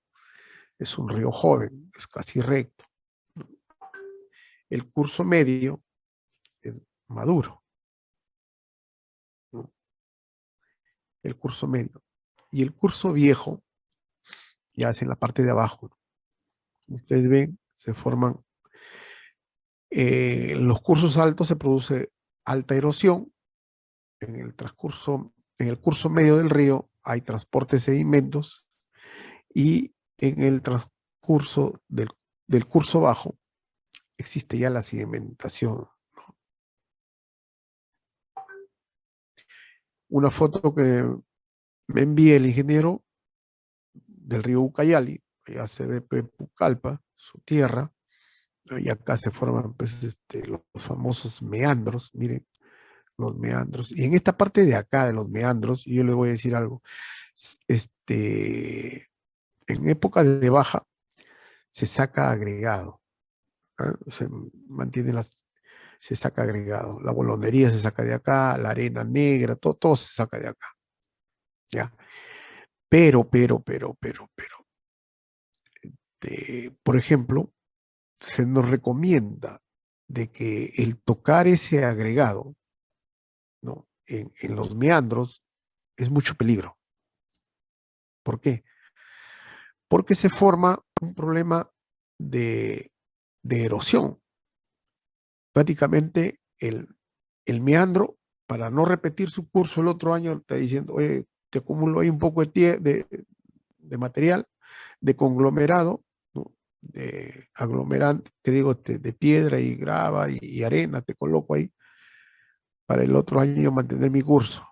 es un río joven, es casi recto. El curso medio es maduro, ¿no? El curso medio. Y el curso viejo ya es en la parte de abajo. Ustedes ven, se forman, en los cursos altos se produce alta erosión. En el curso medio del río hay transporte de sedimentos, y en el transcurso del curso bajo existe ya la sedimentación. Una foto que me envía el ingeniero del río Ucayali, allá se ve Pucallpa, su tierra, Y acá se forman pues, los famosos meandros, miren, los meandros. Y en esta parte de acá de los meandros, yo les voy a decir algo. En época de baja se saca agregado, ¿ah? Se mantiene se saca agregado. La bolondería se saca de acá, la arena negra, todo se saca de acá. ¿Ya? Pero, por ejemplo, se nos recomienda de que el tocar ese agregado, ¿no? En los meandros es mucho peligro. ¿Por qué? Porque se forma un problema de, de erosión. Prácticamente el meandro, para no repetir su curso el otro año, está diciendo, oye, te acumulo ahí un poco de material, de conglomerado, ¿no? De aglomerante, que digo, de piedra y grava y arena, te coloco ahí para el otro año mantener mi curso.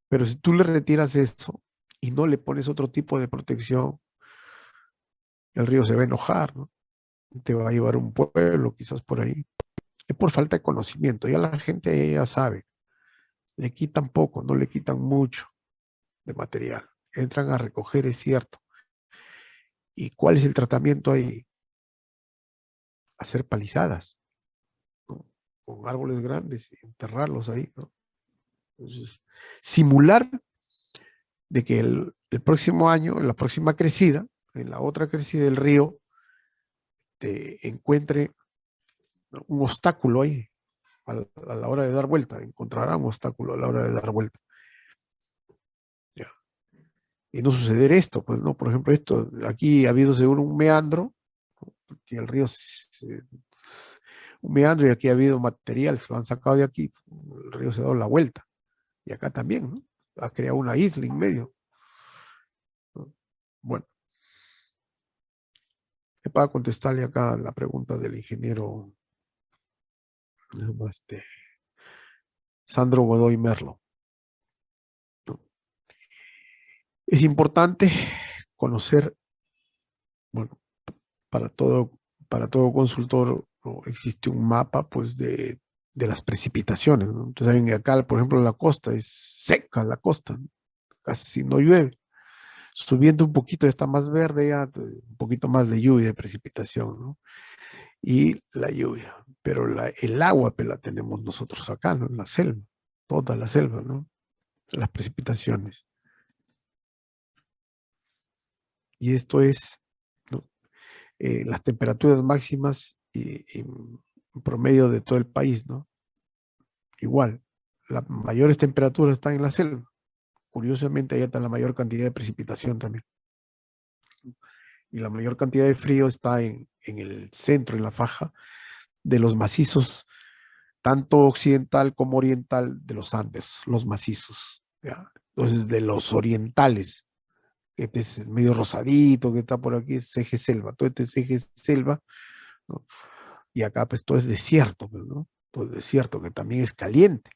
Pero si tú le retiras eso y no le pones otro tipo de protección, el río se va a enojar, ¿no? Te va a llevar a un pueblo, quizás por ahí. Es por falta de conocimiento. Ya la gente ya sabe. Le quitan poco, no le quitan mucho de material. Entran a recoger, es cierto. ¿Y cuál es el tratamiento ahí? Hacer palizadas, ¿no? Con árboles grandes y enterrarlos ahí, ¿no? Entonces, simular de que el próximo año, en la próxima crecida, en la otra crecida del río, te encuentre un obstáculo ahí a la hora de dar vuelta, encontrará un obstáculo a la hora de dar vuelta. ¿Ya? Y no suceder esto, pues no, por ejemplo, esto, aquí ha habido seguro un meandro, y el río, un meandro y aquí ha habido material, se lo han sacado de aquí, el río se ha dado la vuelta, y acá también, ¿no? Ha creado una isla en medio, ¿no? Bueno, es para contestarle acá la pregunta del ingeniero Sandro Godoy Merlo, ¿no? Es importante conocer, bueno, para todo consultor, ¿no? Existe un mapa pues de las precipitaciones, ¿no? Entonces saben que acá, por ejemplo, la costa es seca, la costa, ¿no? Casi no llueve. Subiendo un poquito está más verde, ya un poquito más de lluvia, de precipitación, ¿no? Y la lluvia, pero el agua pues, la tenemos nosotros acá, ¿no? En la selva, toda la selva, ¿no? Las precipitaciones. Y esto es, ¿no? Las temperaturas máximas y promedio de todo el país, ¿no? Igual, las mayores temperaturas están en la selva. Curiosamente, ahí está la mayor cantidad de precipitación también. Y la mayor cantidad de frío está en el centro, en la faja de los macizos, tanto occidental como oriental de los Andes, los macizos. ¿Ya? Entonces, de los orientales, este es medio rosadito, que está por aquí, es eje selva, todo este es eje selva, ¿no? Y acá pues todo es desierto, pues, ¿no? Todo es desierto, que también es caliente,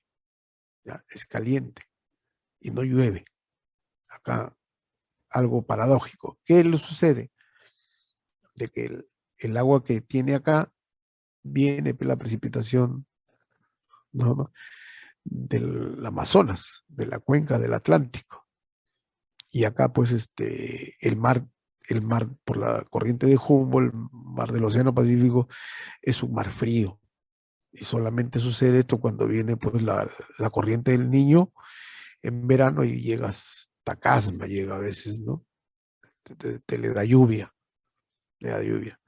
¿ya? Es caliente y no llueve. Acá algo paradójico. ¿Qué le sucede? De que el agua que tiene acá viene de la precipitación, ¿no? Del Amazonas, de la cuenca del Atlántico. Y acá pues el mar por la corriente de Humboldt, el mar del Océano Pacífico, es un mar frío. Y solamente sucede esto cuando viene pues la corriente del Niño en verano y llega hasta Casma, llega a veces, ¿no? Te le da lluvia, le da lluvia.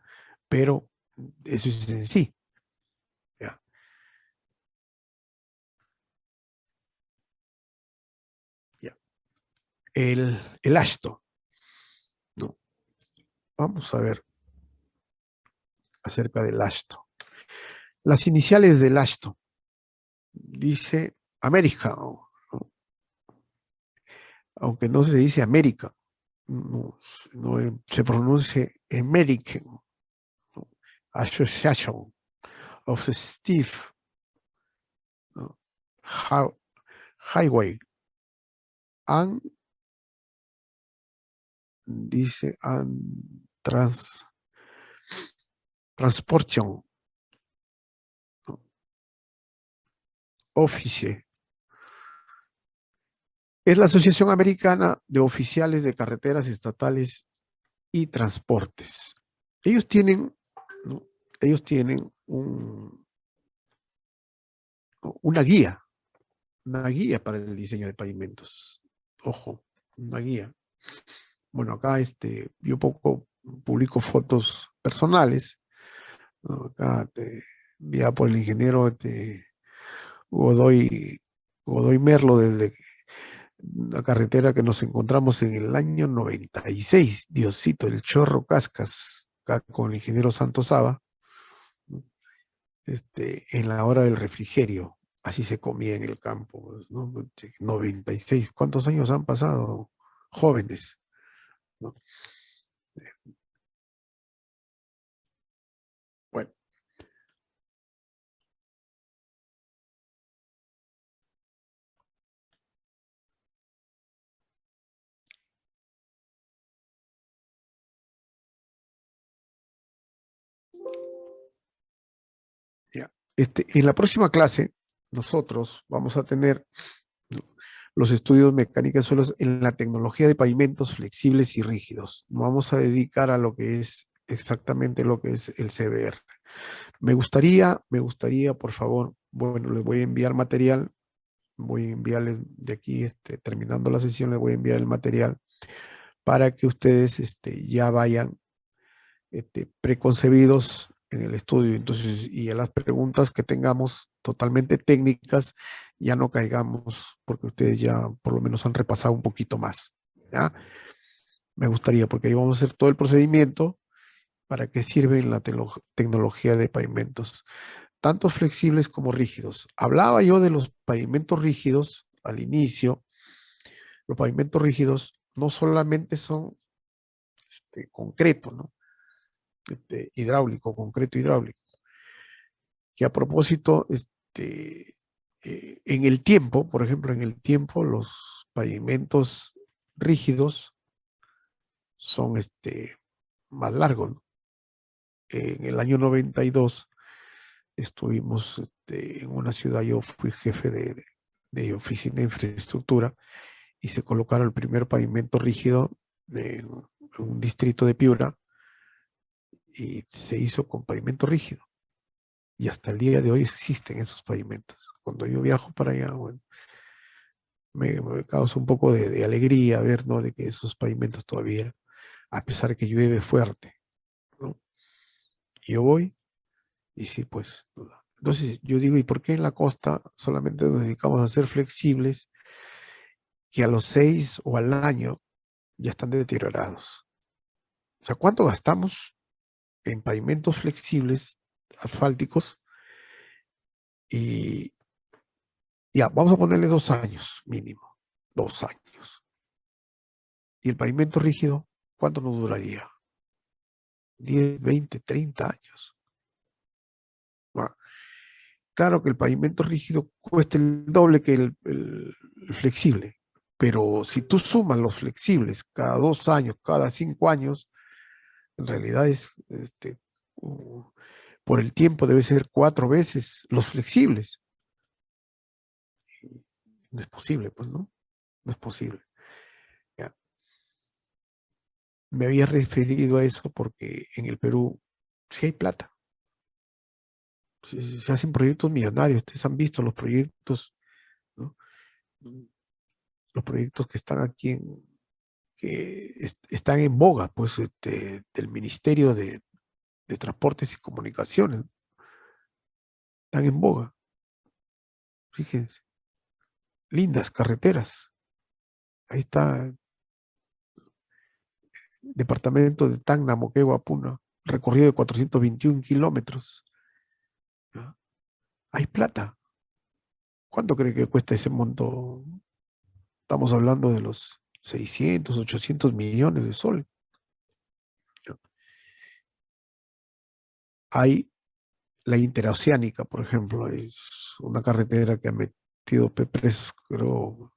Pero eso es en sí. ¿Ya? ¿Ya? El asto, ¿no? Vamos a ver acerca del asto. Las iniciales del asto, dice América, ¿no? Aunque no se dice América, no, se pronuncia American, ¿no? Association of Steve, ¿no? Highway, and dice and Transportation Office. Es la Asociación Americana de Oficiales de Carreteras Estatales y Transportes. Ellos tienen, ¿no? Ellos tienen una guía para el diseño de pavimentos. Ojo, una guía. Bueno, acá yo poco publico fotos personales, ¿no? Acá enviada por el ingeniero Godoy Merlo desde la carretera que nos encontramos en el año 96, Diosito, el Chorro Cascas, acá con el ingeniero Santos Saba, ¿no? En la hora del refrigerio, así se comía en el campo, pues, ¿no? 96, ¿cuántos años han pasado, jóvenes? ¿No? Bueno. Ya. En la próxima clase, nosotros vamos a tener, ¿no?, los estudios mecánica de suelos en la tecnología de pavimentos flexibles y rígidos. Nos vamos a dedicar a lo que es exactamente lo que es el CBR. Me gustaría, por favor, bueno, les voy a enviar material, voy a enviarles de aquí, terminando la sesión, les voy a enviar el material para que ustedes ya vayan preconcebidos en el estudio. Entonces, y a las preguntas que tengamos totalmente técnicas, ya no caigamos, porque ustedes ya por lo menos han repasado un poquito más, ¿ya? Me gustaría, porque ahí vamos a hacer todo el procedimiento, para qué sirve la tecnología de pavimentos, tanto flexibles como rígidos. Hablaba yo de los pavimentos rígidos al inicio. Los pavimentos rígidos no solamente son concreto, ¿no? Hidráulico, concreto hidráulico, que a propósito, en el tiempo, por ejemplo, en el tiempo, los pavimentos rígidos son más largos, ¿no? En el año 92 estuvimos en una ciudad, yo fui jefe de oficina de infraestructura, y se colocaron el primer pavimento rígido en un distrito de Piura, y se hizo con pavimento rígido. Y hasta el día de hoy existen esos pavimentos. Cuando yo viajo para allá, bueno, me causa un poco de alegría ver, ¿no?, de que esos pavimentos todavía, a pesar de que llueve fuerte, ¿no? Yo voy y sí, pues. Entonces yo digo, ¿y por qué en la costa solamente nos dedicamos a ser flexibles, que a los 6 o al año ya están deteriorados? O sea, ¿cuánto gastamos en pavimentos flexibles, asfálticos? Y ya, vamos a ponerle 2 años mínimo, 2 años. Y el pavimento rígido, ¿cuánto nos duraría? 10, 20, 30 años. Bueno, claro que el pavimento rígido cuesta el doble que el flexible, pero si tú sumas los flexibles cada 2 años, cada 5 años, en realidad es, por el tiempo debe ser 4 veces los flexibles. No es posible, pues, ¿no? No es posible. Ya. Me había referido a eso porque en el Perú sí hay plata. Se hacen proyectos millonarios. Ustedes han visto los proyectos, ¿no? Los proyectos que están aquí, están en boga, pues, del Ministerio de Transportes y Comunicaciones. Están en boga. Fíjense. Lindas carreteras. Ahí está departamento de Tacna, Moquegua, Puno, recorrido de 421 kilómetros. ¿No? Hay plata. ¿Cuánto cree que cuesta ese monto? Estamos hablando de los 600, 800 millones de soles. ¿No? Hay la interoceánica, por ejemplo, es una carretera que ha metido presos, creo,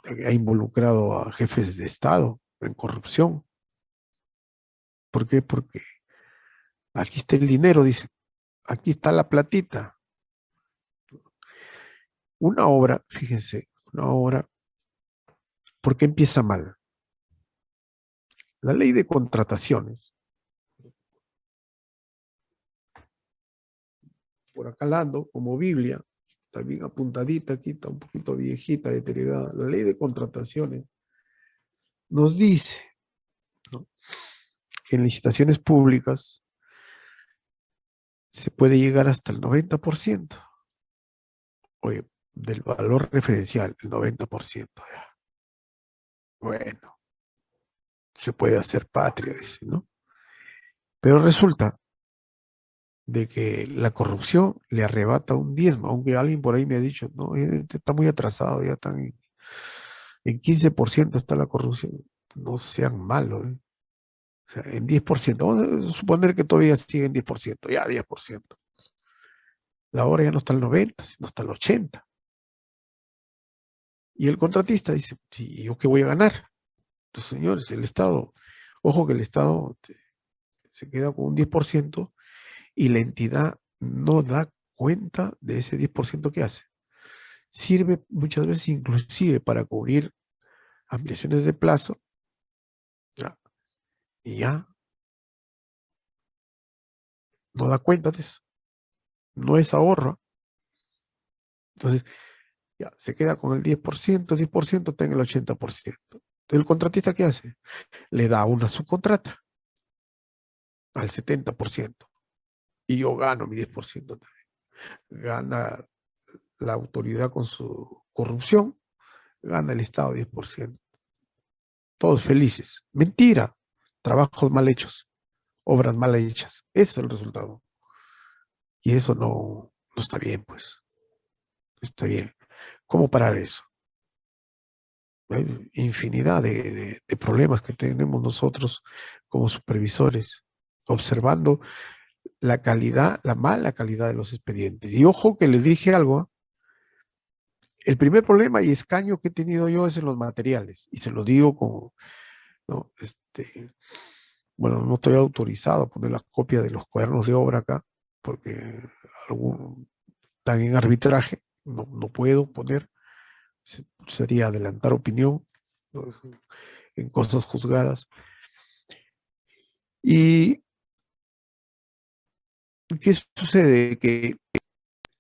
ha involucrado a jefes de Estado en corrupción. ¿Por qué? Porque Aquí está el dinero, dice. Aquí está la platita. Una obra, fíjense, una obra, ¿por qué empieza mal? La ley de contrataciones. Por acá la ando, como Biblia, está bien apuntadita aquí, está un poquito viejita, deteriorada. La ley de contrataciones nos dice, ¿no?, que en licitaciones públicas se puede llegar hasta el 90%. Oye, del valor referencial, el 90%. Ya. Bueno, se puede hacer patria, dice, ¿no? Pero resulta de que la corrupción le arrebata un diezmo, aunque alguien por ahí me ha dicho, no, está muy atrasado, ya están en 15% está la corrupción. No sean malos, ¿eh? O sea, en 10%, vamos a suponer que todavía sigue en 10%, ya 10%. La hora ya no está al 90, sino está al 80. Y el contratista dice, ¿y yo qué voy a ganar? Entonces, señores, el Estado, ojo que el Estado se queda con un 10% y la entidad no da cuenta de ese 10% que hace. Sirve muchas veces inclusive para cubrir ampliaciones de plazo, ¿ya? Y ya no da cuenta de eso. No es ahorro. Entonces, ya se queda con el 10% está en el 80%. ¿El contratista qué hace? Le da una subcontrata al 70%. Y yo gano mi 10% también. Gana la autoridad con su corrupción, gana el Estado 10%. Todos felices. Mentira. Trabajos mal hechos, obras mal hechas. Ese es el resultado. Y eso no está bien, pues. No está bien. ¿Cómo parar eso? Hay infinidad de problemas que tenemos nosotros como supervisores, observando la calidad, la mala calidad de los expedientes. Y ojo que les dije algo, el primer problema y escaño que he tenido yo es en los materiales, y se lo digo como, ¿no? Bueno, no estoy autorizado a poner la copia de los cuadernos de obra acá, porque están en arbitraje, no puedo poner, sería adelantar opinión, ¿no?, en cosas juzgadas. ¿Y qué sucede? Que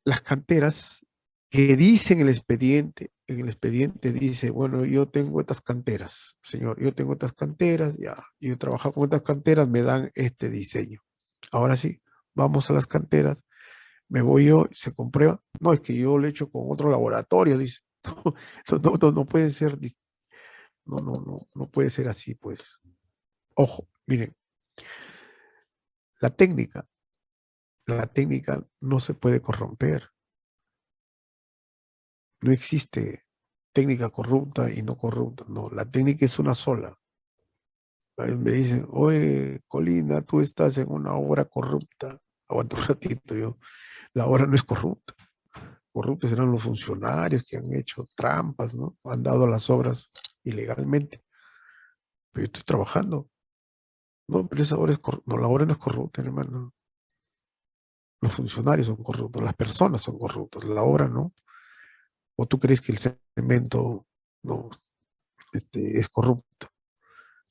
las canteras que dicen en el expediente dice, bueno, yo tengo estas canteras, señor, yo tengo estas canteras, ya, yo he trabajado con estas canteras, me dan este diseño. Ahora sí, vamos a las canteras, me voy yo, se comprueba, no, es que yo lo he hecho con otro laboratorio, dice. No puede ser, no puede ser así, pues. Ojo, miren, la técnica no se puede corromper. No existe técnica corrupta y no corrupta. No, la técnica es una sola. Ahí me dicen, oye, Colina, tú estás en una obra corrupta. Aguanta un ratito, la obra no es corrupta. Corruptos serán los funcionarios que han hecho trampas, ¿no? Han dado las obras ilegalmente. Pero yo estoy trabajando. No, pero esa obra es no, la obra no es corrupta, hermano. Los funcionarios son corruptos, las personas son corruptas, la obra no. ¿O tú crees que el cemento no, es corrupto?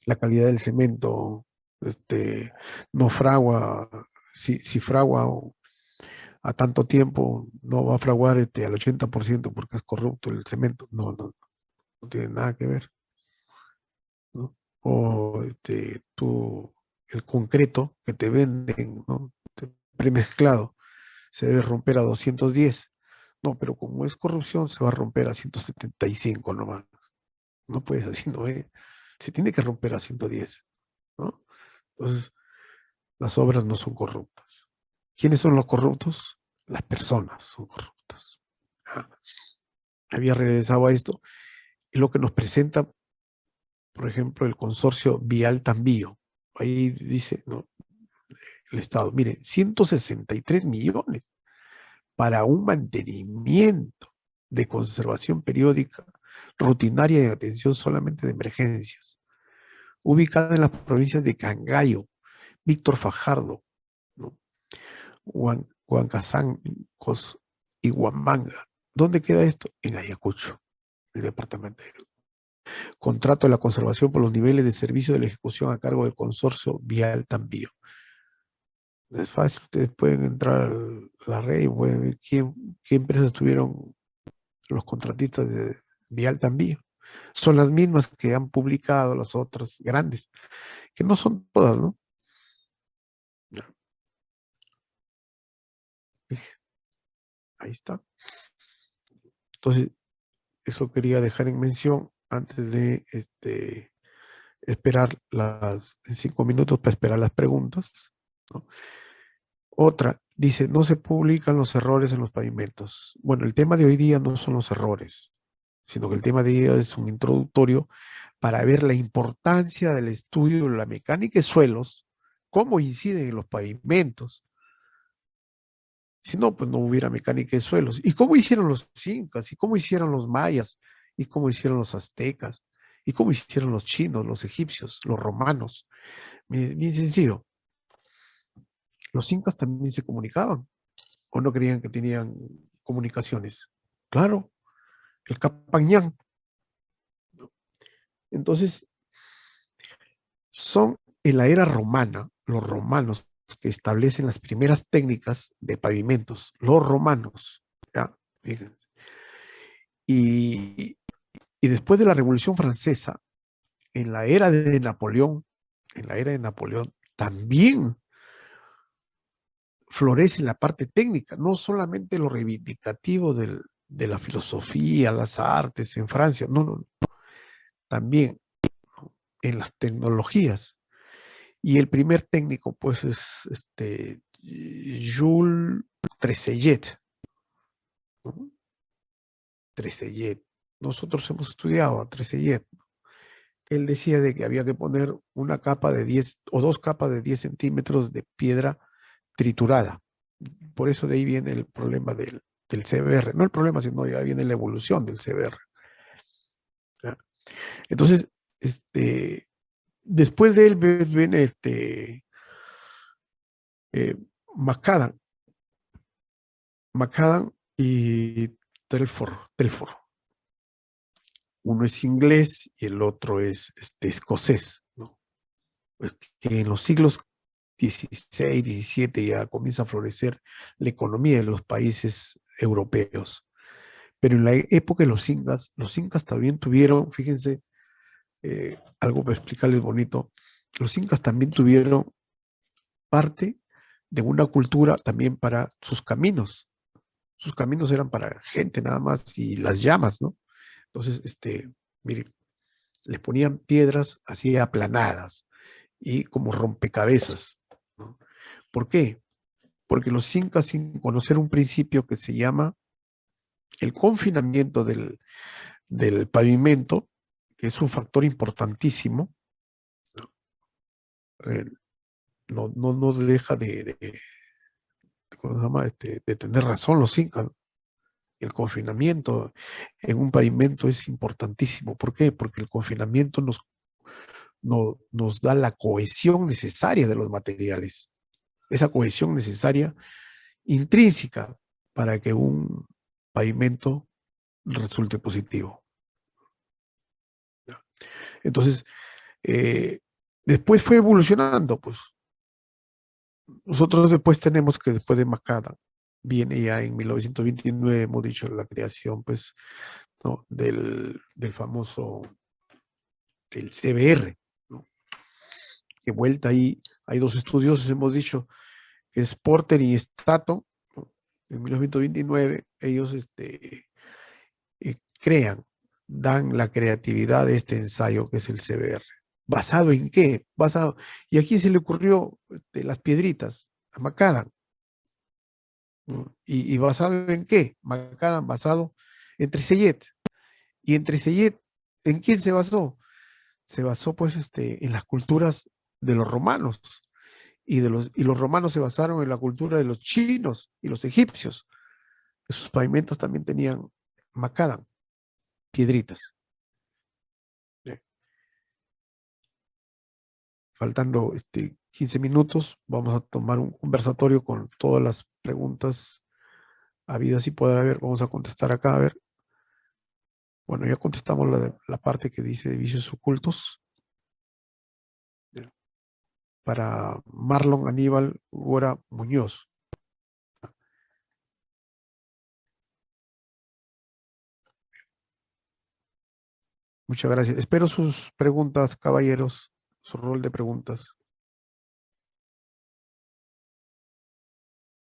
La calidad del cemento no fragua, si fragua a tanto tiempo, no va a fraguar al 80% porque es corrupto el cemento. No tiene nada que ver, ¿no? O el concreto que te venden, ¿no?, premezclado, se debe romper a 210. No, pero como es corrupción, se va a romper a 175 nomás. No puedes así, no es. Se tiene que romper a 110, ¿no? Entonces, las obras no son corruptas. ¿Quiénes son los corruptos? Las personas son corruptas. Había regresado a esto, y lo que nos presenta, por ejemplo, el consorcio Vial Tambío. Ahí dice, ¿no?, el Estado, miren, 163 millones para un mantenimiento de conservación periódica, rutinaria y atención solamente de emergencias, ubicada en las provincias de Cangallo, Víctor Fajardo, Huancazancos y Huamanga. ¿Dónde queda esto? En Ayacucho, el departamento. Contrato de la conservación por los niveles de servicio de la ejecución a cargo del consorcio Vial Tambío. Es fácil, ustedes pueden entrar a la red y pueden ver qué empresas tuvieron los contratistas de Vial Tambío. Son las mismas que han publicado las otras grandes, que no son todas, ¿no? Ahí está. Entonces, eso quería dejar en mención antes de esperar en 5 minutos para esperar las preguntas, ¿no? Otra, dice, no se publican los errores en los pavimentos. Bueno, el tema de hoy día no son los errores, sino que el tema de hoy día es un introductorio para ver la importancia del estudio de la mecánica de suelos, cómo inciden en los pavimentos. Si no, pues no hubiera mecánica de suelos. ¿Y cómo hicieron los incas? ¿Y cómo hicieron los mayas? ¿Y cómo hicieron los aztecas? ¿Y cómo hicieron los chinos, los egipcios, los romanos? Bien, bien sencillo. Los incas también se comunicaban. ¿O no creían que tenían comunicaciones? Claro, el Capañán. Entonces, son en la era romana, los romanos que establecen las primeras técnicas de pavimentos, los romanos, ¿ya? Fíjense. Y después de la Revolución Francesa, en la era de Napoleón, también florece la parte técnica, no solamente lo reivindicativo de la filosofía, las artes en Francia, no, también en las tecnologías. Y el primer técnico, pues, es Jules Tresellet, ¿no? Tresellet. Nosotros hemos estudiado a Tresellet. Él decía de que había que poner una capa de 10 o 2 capas de 10 centímetros de piedra triturada. Por eso de ahí viene el problema del CBR. No el problema, sino ya viene la evolución del CBR. ¿Ya? Entonces, después de él viene Macadam y Telford. Uno es inglés y el otro es escocés, ¿no? Pues que en los siglos XVI, XVII ya comienza a florecer la economía de los países europeos. Pero en la época de los incas también tuvieron, fíjense, algo para explicarles bonito, los incas también tuvieron parte de una cultura también para sus caminos. Sus caminos eran para gente nada más y las llamas, ¿no? Entonces, miren, les ponían piedras así aplanadas y como rompecabezas, ¿no? ¿Por qué? Porque los incas, sin conocer un principio que se llama el confinamiento del pavimento, que es un factor importantísimo, no deja ¿cómo se llama? De tener razón los incas. El confinamiento en un pavimento es importantísimo. ¿Por qué? Porque el confinamiento nos da la cohesión necesaria de los materiales. Esa cohesión necesaria intrínseca para que un pavimento resulte positivo. Entonces, después fue evolucionando, pues. Nosotros después tenemos que después de Macadam, viene ya en 1929, hemos dicho, la creación, pues, ¿no? del famoso, del CBR, ¿no? Que vuelta ahí, hay 2 estudiosos, hemos dicho, que es Porter y Staton, ¿no? En 1929, ellos crean, dan la creatividad de este ensayo que es el CBR. ¿Basado en qué? Y aquí se le ocurrió las piedritas a Macadam. ¿No? ¿Y basado en qué? Macadam basado en Tresellet. Y en Tresellet, ¿en quién se basó? Se basó pues en las culturas de los romanos. Y los romanos se basaron en la cultura de los chinos y los egipcios. Sus pavimentos también tenían macadam, piedritas. Faltando 15 minutos. Vamos a tomar un conversatorio con todas las preguntas habidas y poder haber. Vamos a contestar acá, a ver. Bueno, ya contestamos la parte que dice de vicios ocultos. Para Marlon Aníbal Gora Muñoz. Muchas gracias. Espero sus preguntas, caballeros, su rol de preguntas.